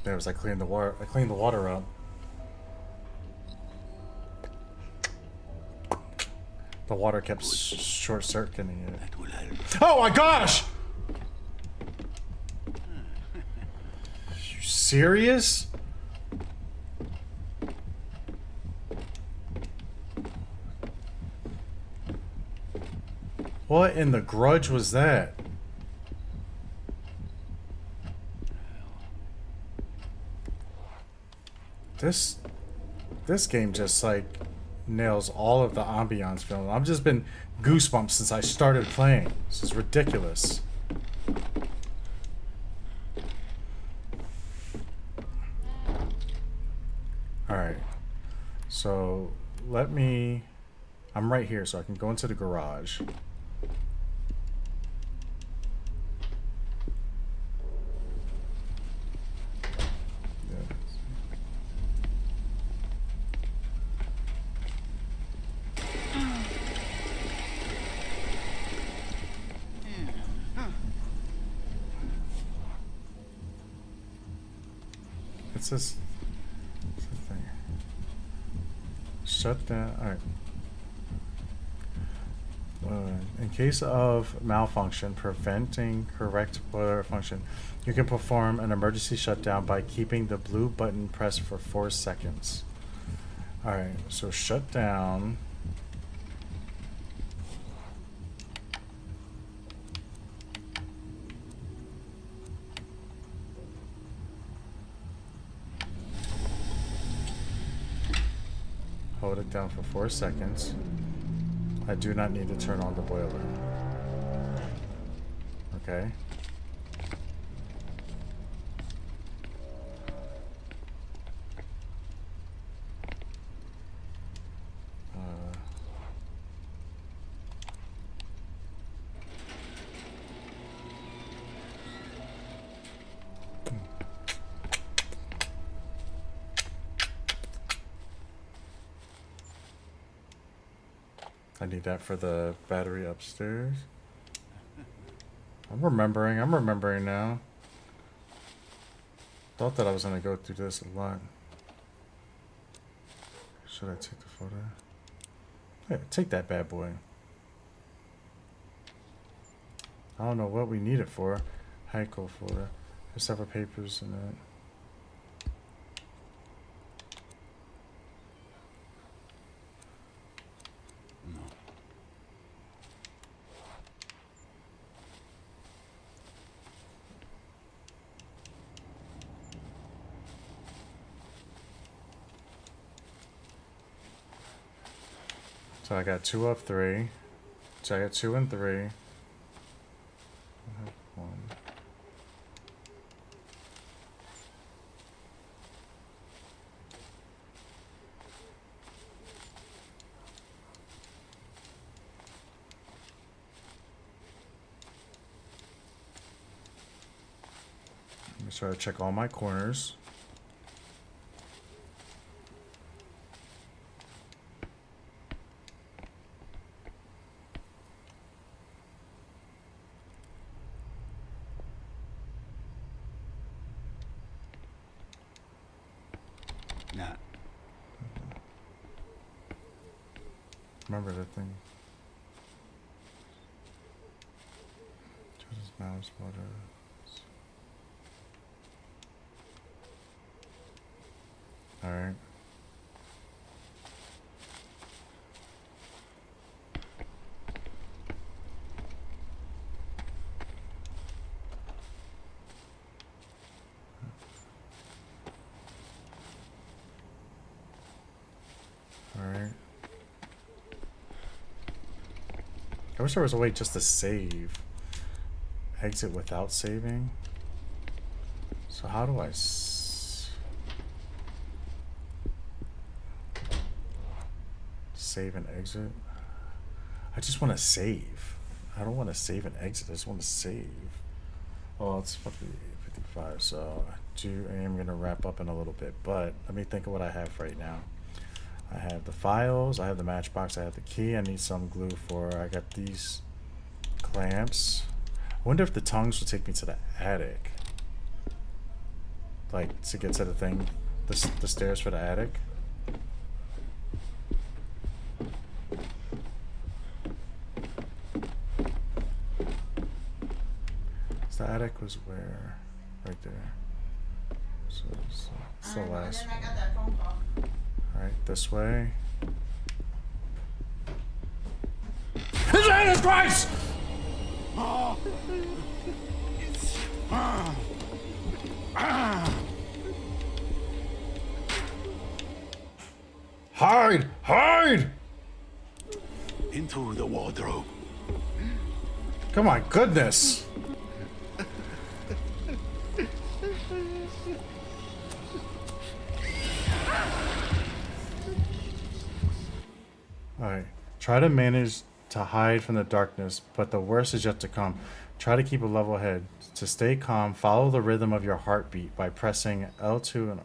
There was I cleaned the water up. The water kept short circuiting it. That will help. Oh my gosh! You serious? What in the grudge was that? This This game just like nails all of the ambiance film. I've just been goosebumps since I started playing. This is ridiculous. Alright. So let me... I'm right here, so I can go into the garage. It's this thing. Shut down. Alright. In case of malfunction, preventing correct boiler function, you can perform an emergency shutdown by keeping the blue button pressed for 4 seconds. Alright, so shut down. Hold it down for 4 seconds. I do not need to turn on the boiler. Okay. I need that for the battery upstairs. I'm remembering now. Thought that I was gonna go through this a lot. Should I take the photo? Yeah, take that bad boy. I don't know what we need it for. Heikel folder. There's several papers in it. So I got 2 of 3. So I got 2 and 3. I have 1. Let me try to check all my corners. Remember that thing. Just mouse buttons. Alright. Alright. I wish there was a way just to save. Exit without saving. So how do I save and exit? I just want to save. I don't want to save and exit. I just want to save. Well, it's 55, so I am going to wrap up in a little bit. But let me think of what I have right now. I have the files, I have the matchbox, I have the key. I need some glue I got these clamps. I wonder if the tongs will take me to the attic. Like, to get to the thing, the stairs for the attic. So the attic was where? Right there. So it's the last one. I got that phone call. Alright, this way. Jesus Christ! Hide! Hide! Into the wardrobe. Come on, goodness! Alright. Try to manage to hide from the darkness, but the worst is yet to come. Try to keep a level head. To stay calm, follow the rhythm of your heartbeat by pressing L2 and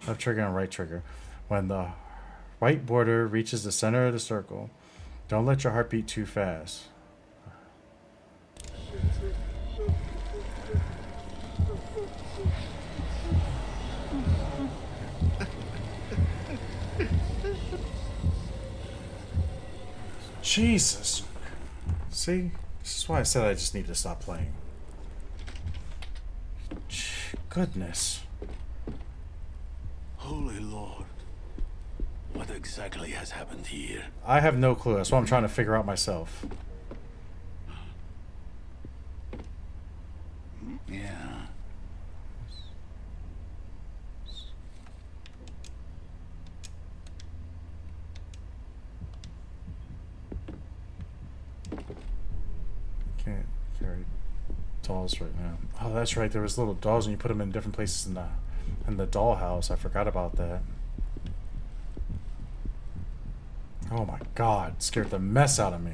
left trigger and right trigger. When the white border reaches the center of the circle, don't let your heart beat too fast. Jesus. See? This is why I said I just need to stop playing. Goodness. Holy Lord. What exactly has happened here? I have no clue. That's what I'm trying to figure out myself. Yeah. Can't carry dolls right now. Oh, that's right. There was little dolls and you put them in different places in the dollhouse. I forgot about that. Oh my god. Scared the mess out of me.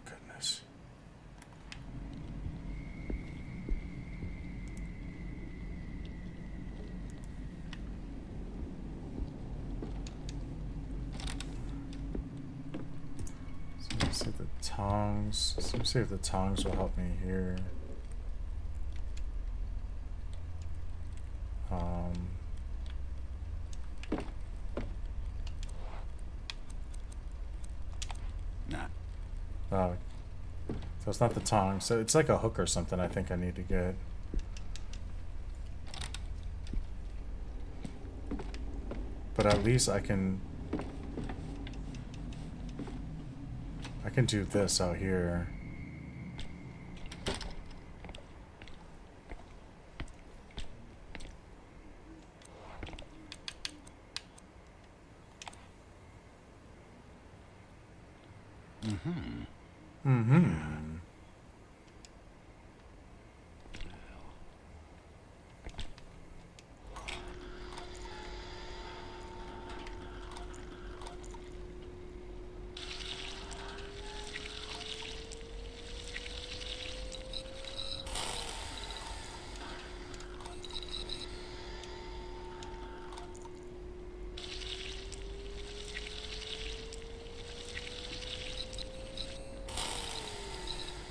Goodness. So let's see if the tongs. Let's see if the tongs will help me here. Nah. Oh, so it's not the tongs. So it's like a hook or something. I think I need to get. But at least I can do this out here.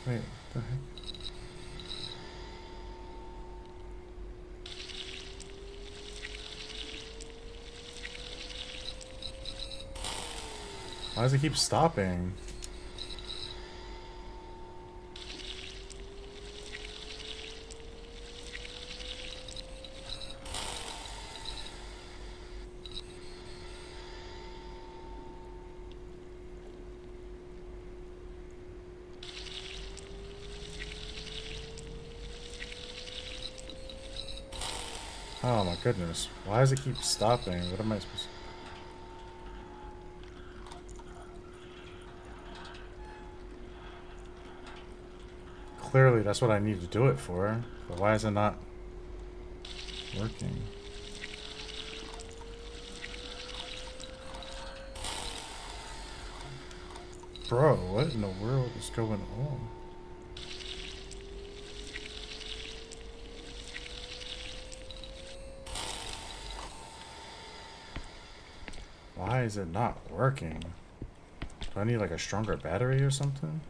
Wait, what the heck? Why does it keep stopping? Oh my goodness. Why does it keep stopping? What am I supposed to... Clearly that's what I need to do it for. But why is it not working? Bro, what in the world is going on? Why is it not working? Do I need like a stronger battery or something?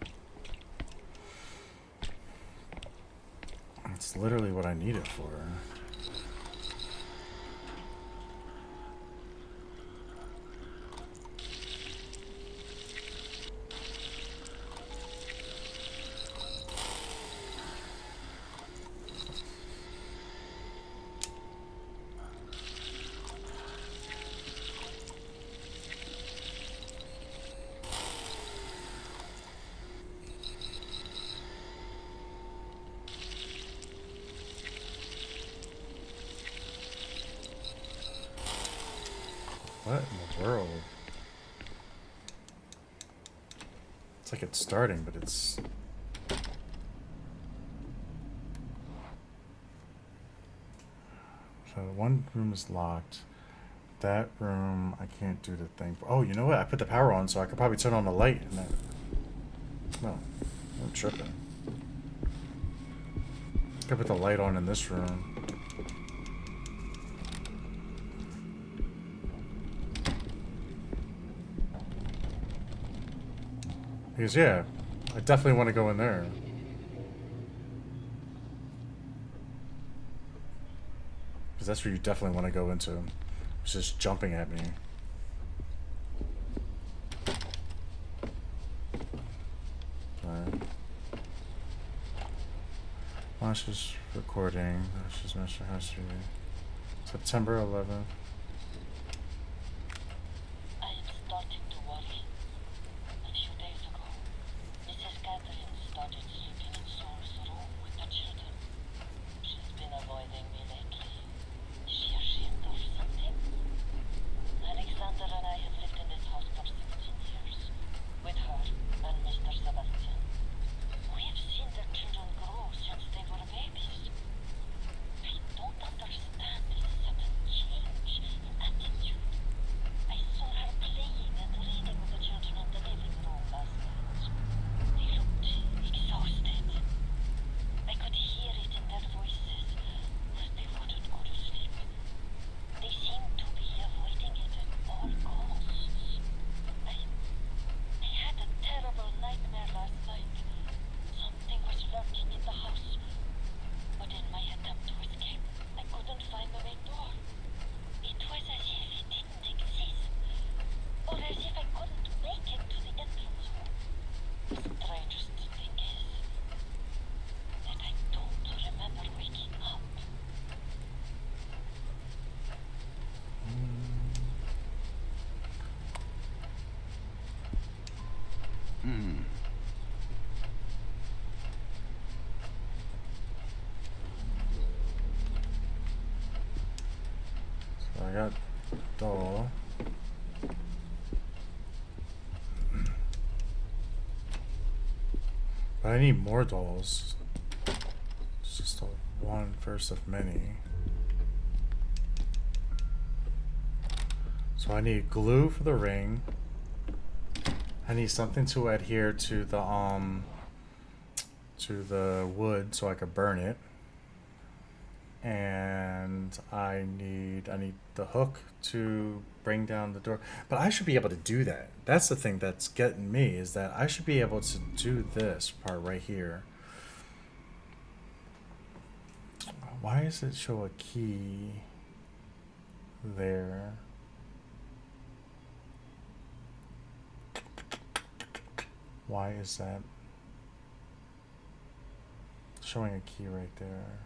That's literally what I need it for. What in the world? It's like it's starting, but it's... So one room is locked. That room, I can't do the thing. Oh, you know what? I put the power on, so I could probably turn on the light. And that... No, I'm tripping. I could put the light on in this room. Because, yeah, I definitely want to go in there. Because that's where you definitely want to go into. It's just jumping at me. Alright. Launch is recording. Launch is Master House Review. September 11th. I am starting to worry. A few days ago, Mrs. Catherine started sleeping in Saul's room with the children. She's been avoiding me lately. Is she ashamed of something? Alexander and I have lived in this house for 16 years, with her and Mr. Sebastian. We have seen their children grow since they were babies. I don't understand this sudden change in attitude. I saw her playing and reading with the children in the living room last night. They looked exhausted. I could hear it in their voices as they wouldn't go to sleep. They seemed to be avoiding it at all costs. I had a terrible nightmare last night. Something was lurking in the house. But in my attempt to escape, I couldn't find the main door. It was as if it didn't exist. Or as if I couldn't make it to the entrance hall. The strangest thing is that I don't remember waking up. So I got doll. But I need more dolls. It's just a one first of many. So I need glue for the ring. I need something to adhere to the wood so I could burn it. And I need the hook to bring down the door. But I should be able to do that. That's the thing that's getting me, is that I should be able to do this part right here. Why does it show a key there? Why is that showing a key right there?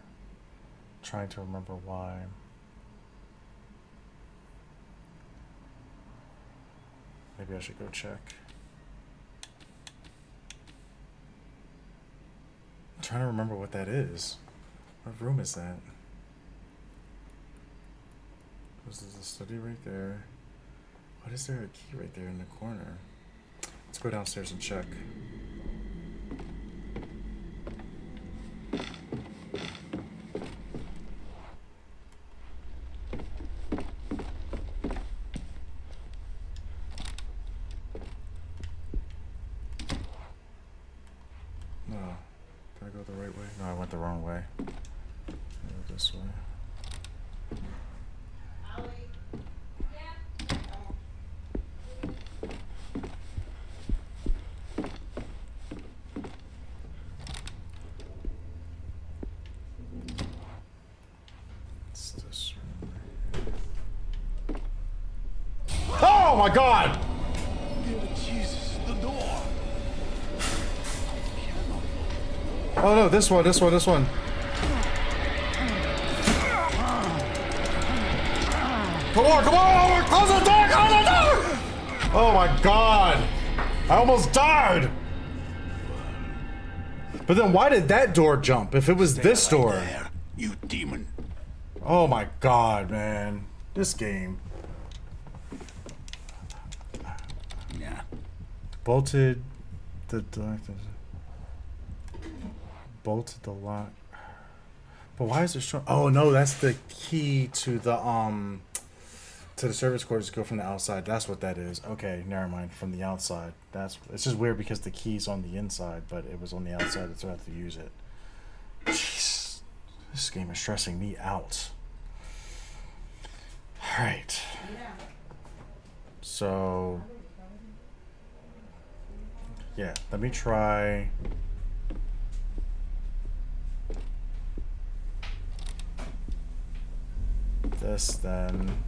Trying to remember why. Maybe I should go check. I'm trying to remember what that is. What room is that? This is the study right there. What is there a key right there in the corner? Let's go downstairs and check. No. Did I go the right way? No, I went the wrong way. I go this way. It's this room right here. Oh my God! Jesus, the door. Oh no, this one. Come on! Close the door! Oh my God! I almost died! But then why did that door jump if it was this Stay right door? there, you demon. Oh my God, man. This game. Bolted the bolted the lock. But why is it showing? Oh no, that's the key to the service quarters. Go from the outside. That's what that is. Okay, never mind. From the outside. It's just weird because the key's on the inside, but it was on the outside, so I have to use it. Jeez, this game is stressing me out. All right. So yeah, let me try. This then.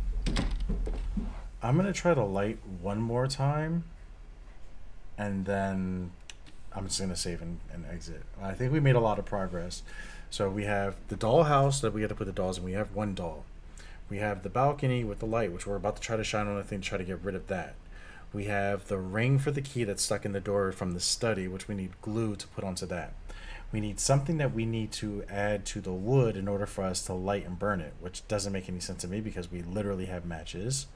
I'm gonna try to light one more time, and then I'm just gonna save and exit. I think we made a lot of progress. So we have the dollhouse that we had to put the dolls in. We have one doll. We have the balcony with the light, which we're about to try to shine on a thing to try to get rid of that. We have the ring for the key that's stuck in the door from the study, which we need glue to put onto that. We need something that we need to add to the wood in order for us to light and burn it, which doesn't make any sense to me because we literally have matches.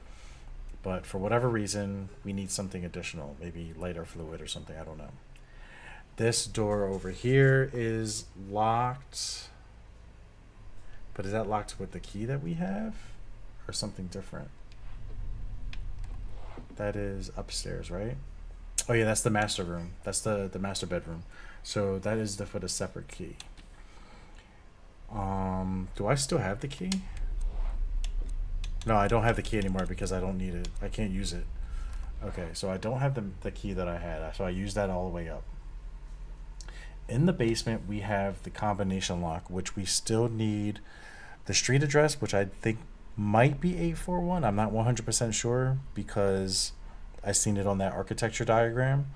But for whatever reason, we need something additional, maybe lighter fluid or something, I don't know. This door over here is locked. But is that locked with the key that we have or something different? That is upstairs, right? Oh yeah, that's the master room. That's the master bedroom. So that is for the separate key. Do I still have the key? No, I don't have the key anymore because I don't need it. I can't use it. Okay, so I don't have the key that I had. So I used that all the way up. In the basement, we have the combination lock, which we still need the street address, which I think might be 841. I'm not 100% sure because I seen it on that architecture diagram.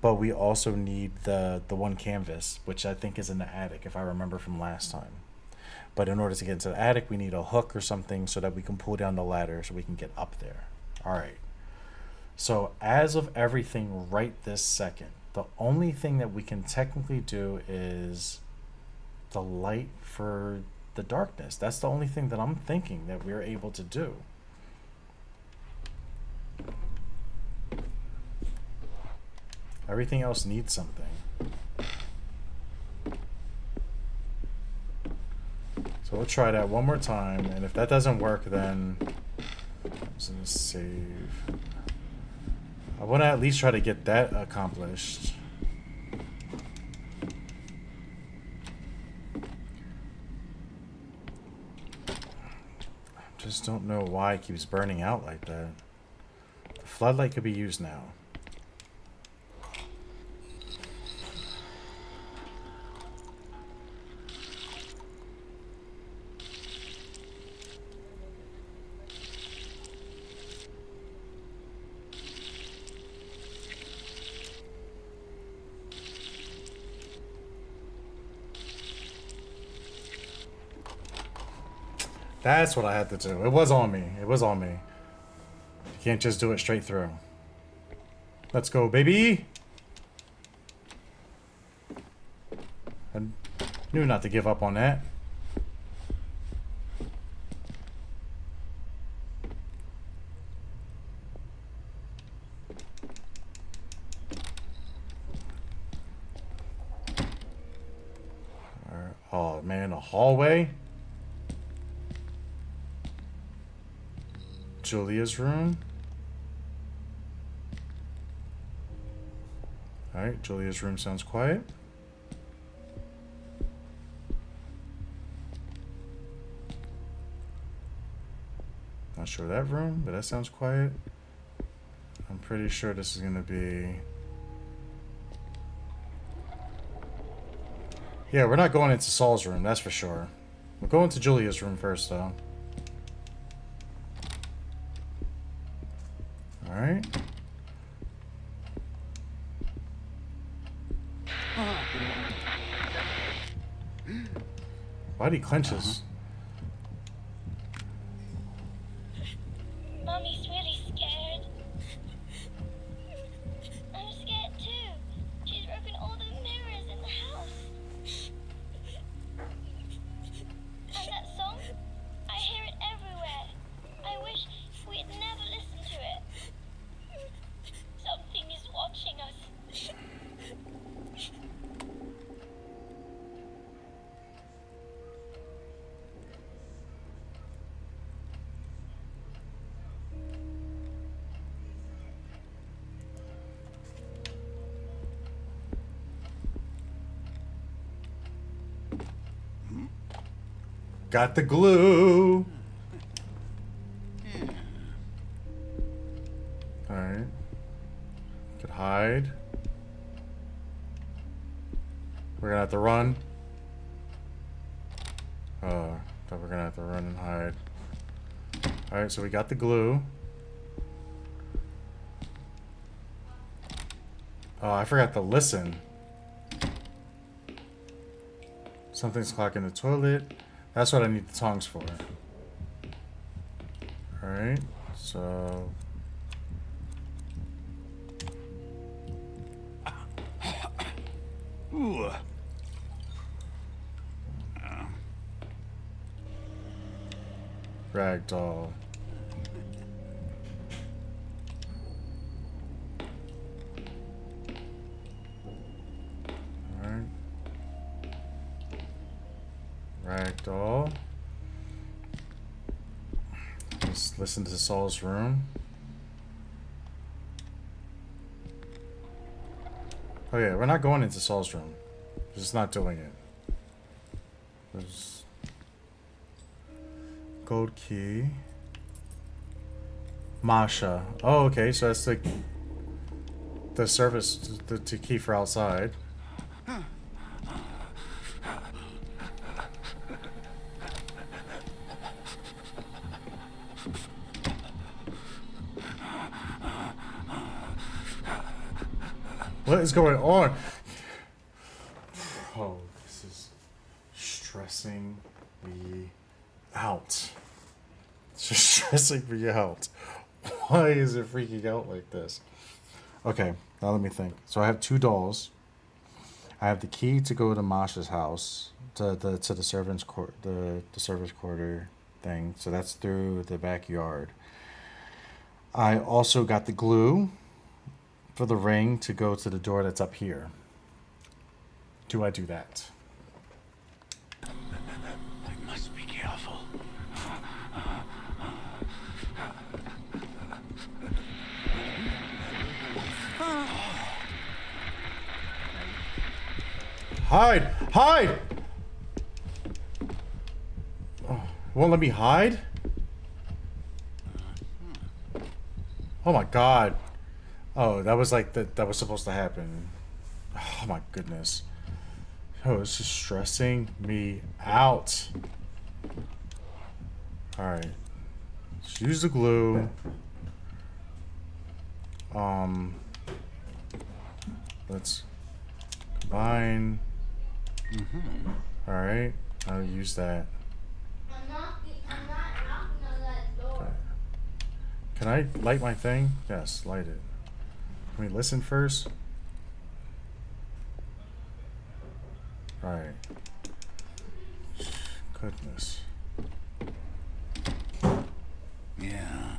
But we also need the one canvas, which I think is in the attic, if I remember from last time. But in order to get into the attic, we need a hook or something so that we can pull down the ladder so we can get up there. All right. So as of everything right this second, the only thing that we can technically do is the light for the darkness. That's the only thing that I'm thinking that we're able to do. Everything else needs something. So we'll try that one more time, and if that doesn't work, then I'm just gonna save. I want to at least try to get that accomplished. I just don't know why it keeps burning out like that. The floodlight could be used now. That's what I had to do. It was on me. It was on me. You can't just do it straight through. Let's go, baby. I knew not to give up on that. Oh man, a hallway. Julia's room. Alright, Julia's room sounds quiet. Not sure that room, but that sounds quiet. I'm pretty sure this is gonna be... Yeah, we're not going into Saul's room, that's for sure. We're going to Julia's room first, though. Alright. Why'd he clench his? Mommy's really scared. I'm scared too. She's broken all the mirrors in the house. And that song? I hear it everywhere. I wish we'd never listened to it. Something is watching Got the glue. Alright. Could hide. We're gonna have to run. Thought we're gonna have to run and hide. Alright, so we got the glue. Oh, I forgot to listen. Something's clogging the toilet. That's what I need the tongs for. Alright, so... Ooh. Ragdoll. Alright. Ragdoll. Let's listen to Saul's room. Oh yeah, we're not going into Saul's room. We're just not doing it. There's gold key. Masha. Oh, okay, so that's the service, the key for outside. What is going on? Oh, this is stressing me out. It's just stressing me out. Why is it freaking out like this? Okay, now let me think. So I have 2 dolls. I have the key to go to Masha's house, to the servants' court, the servants' quarter thing. So that's through the backyard. I also got the glue for the ring to go to the door that's up here. Do I do that? I must be careful. Hide! Hide! Oh, won't let me hide? Oh my god. Oh, that was like that was supposed to happen. Oh my goodness. Oh, it's just stressing me out. Alright. Let's use the glue. Let's combine. Alright. I'll use that. I'm not knocking on that door. Okay. Can I light my thing? Yes, light it. Can we listen first? Alright. Goodness. Yeah.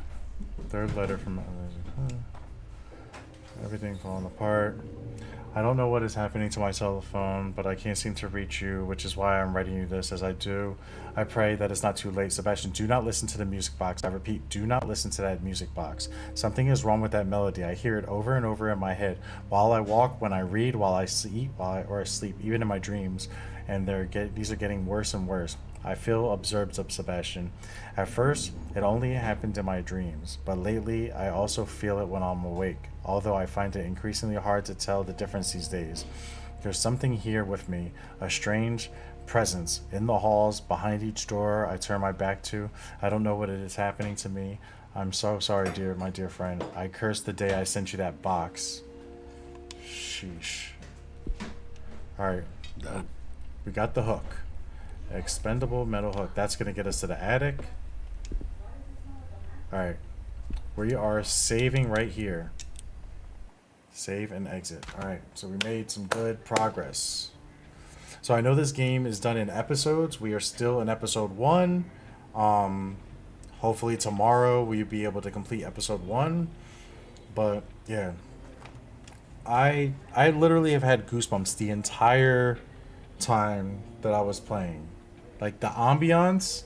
Third letter from everything falling apart. I don't know what is happening to my telephone, but I can't seem to reach you, which is why I'm writing you this as I do. I pray that it's not too late. Sebastian, do not listen to the music box. I repeat, do not listen to that music box. Something is wrong with that melody. I hear it over and over in my head. While I walk, when I read, while I sleep, or I sleep, even in my dreams. And these are getting worse and worse. I feel observed of Sebastian. At first, it only happened in my dreams, but lately I also feel it when I'm awake, although I find it increasingly hard to tell the difference these days. There's something here with me, a strange presence in the halls, behind each door I turn my back to. I don't know what it is happening to me. I'm so sorry, my dear friend. I cursed the day I sent you that box. Sheesh. Alright, we got the hook. Expendable metal hook. That's gonna get us to the attic. Alright. We are saving right here. Save and exit. Alright, so we made some good progress. So I know this game is done in episodes. We are still in episode 1. Hopefully tomorrow we'll be able to complete episode 1. But yeah. I literally have had goosebumps the entire time that I was playing. Like the ambiance,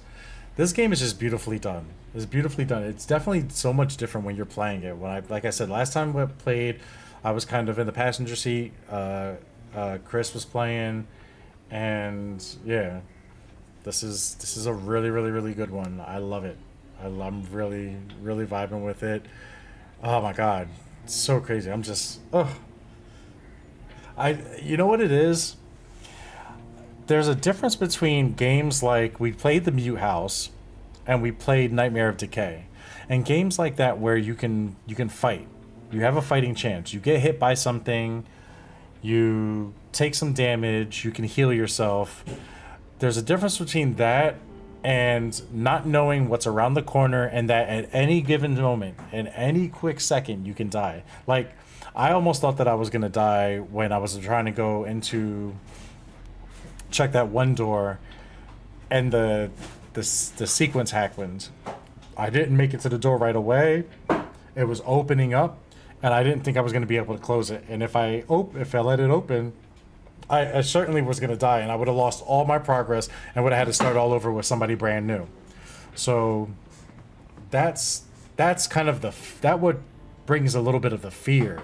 this game is just beautifully done. It's beautifully done. It's definitely so much different when you're playing it. Like I said, last time we played, I was kind of in the passenger seat. Chris was playing, and yeah, This is a really, really, really good one. I love it. I'm really, really vibing with it. Oh my god, it's so crazy. I'm just, you know what it is? There's a difference between games like we played The Mute House, and we played Nightmare of Decay, and games like that where you can fight. You have a fighting chance. You get hit by something, you take some damage, you can heal yourself. There's a difference between that and not knowing what's around the corner, and that at any given moment, in any quick second, you can die. Like, I almost thought that I was gonna die when I was trying to go into check that one door, and the sequence happened. I didn't make it to the door right away. It was opening up, and I didn't think I was going to be able to close it. And if I let it open, I certainly was going to die, and I would have lost all my progress and would have had to start all over with somebody brand new. So that's kind of that what brings a little bit of the fear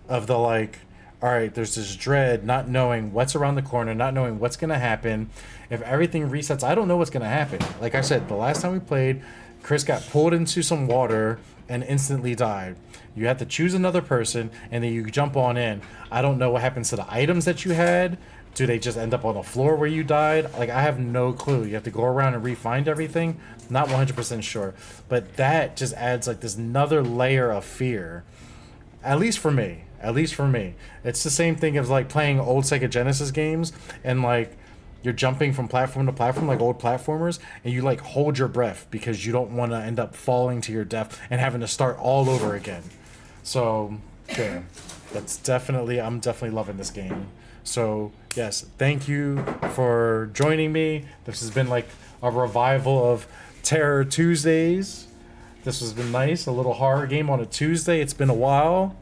of the, like, all right, there's this dread, not knowing what's around the corner, not knowing what's going to happen. If everything resets, I don't know what's going to happen. Like I said, the last time we played, Chris got pulled into some water and instantly died. You have to choose another person, and then you jump on in. I don't know what happens to the items that you had. Do they just end up on the floor where you died? Like, I have no clue. You have to go around and re-find everything. Not 100% sure. But that just adds, like, this another layer of fear. At least for me. It's the same thing as, like, playing old Sega Genesis games, and, like, you're jumping from platform to platform like old platformers, and you, like, hold your breath because you don't want to end up falling to your death and having to start all over again. So, yeah, I'm definitely loving this game. So, yes, thank you for joining me. This has been, like, a revival of Terror Tuesdays. This has been nice, a little horror game on a Tuesday. It's been a while.